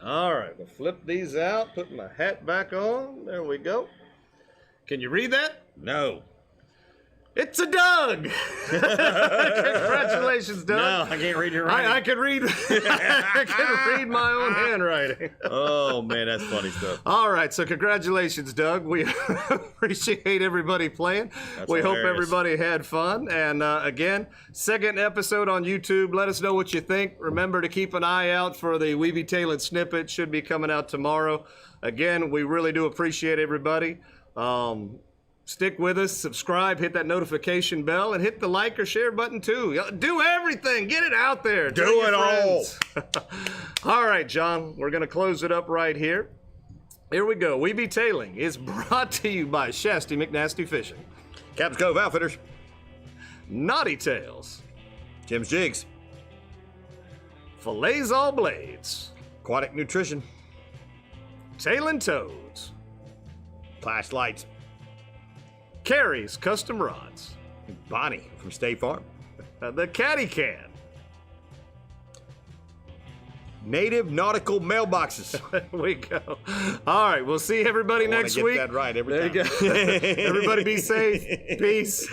C: All right, we'll flip these out, put my hat back on. There we go. Can you read that?
D: No.
C: It's a Doug. Congratulations, Doug.
D: No, I can't read your writing.
C: I can read. I can read my own handwriting.
D: Oh man, that's funny stuff.
C: All right, so congratulations, Doug. We appreciate everybody playing.
D: That's
C: we hope
D: hilarious.
C: everybody had fun. And again, second episode on YouTube. Let us know what you think. Remember to keep an eye out for the Weeby Tailin snippet. Should be coming out tomorrow. Again, we really do appreciate everybody. Stick with us, subscribe, hit that notification bell, and hit the like or share button too. Do everything. Get it out there. Tell
D: Do
C: your
D: it all.
C: friends. All right, John, we're going to close it up right here. Here we go. We Be Tailing is brought to you by Shasty McNasty Fishing,
D: Captain's Cove Outfitters,
C: Knotty Tails,
D: Jim's Jigs,
C: Filletzall Blades,
D: Aquatic Nutrition,
C: Tailin Toads,
D: Plash Lights,
C: Karrie's Custom Rods,
D: Bonnie from State Farm,
C: the Caddycan.
D: Native Nautical Mailboxes.
C: There we go. All right, we'll see everybody
D: I wanna
C: next
D: get
C: week.
D: that right every
C: There
D: time.
C: you go. Everybody be safe. Peace.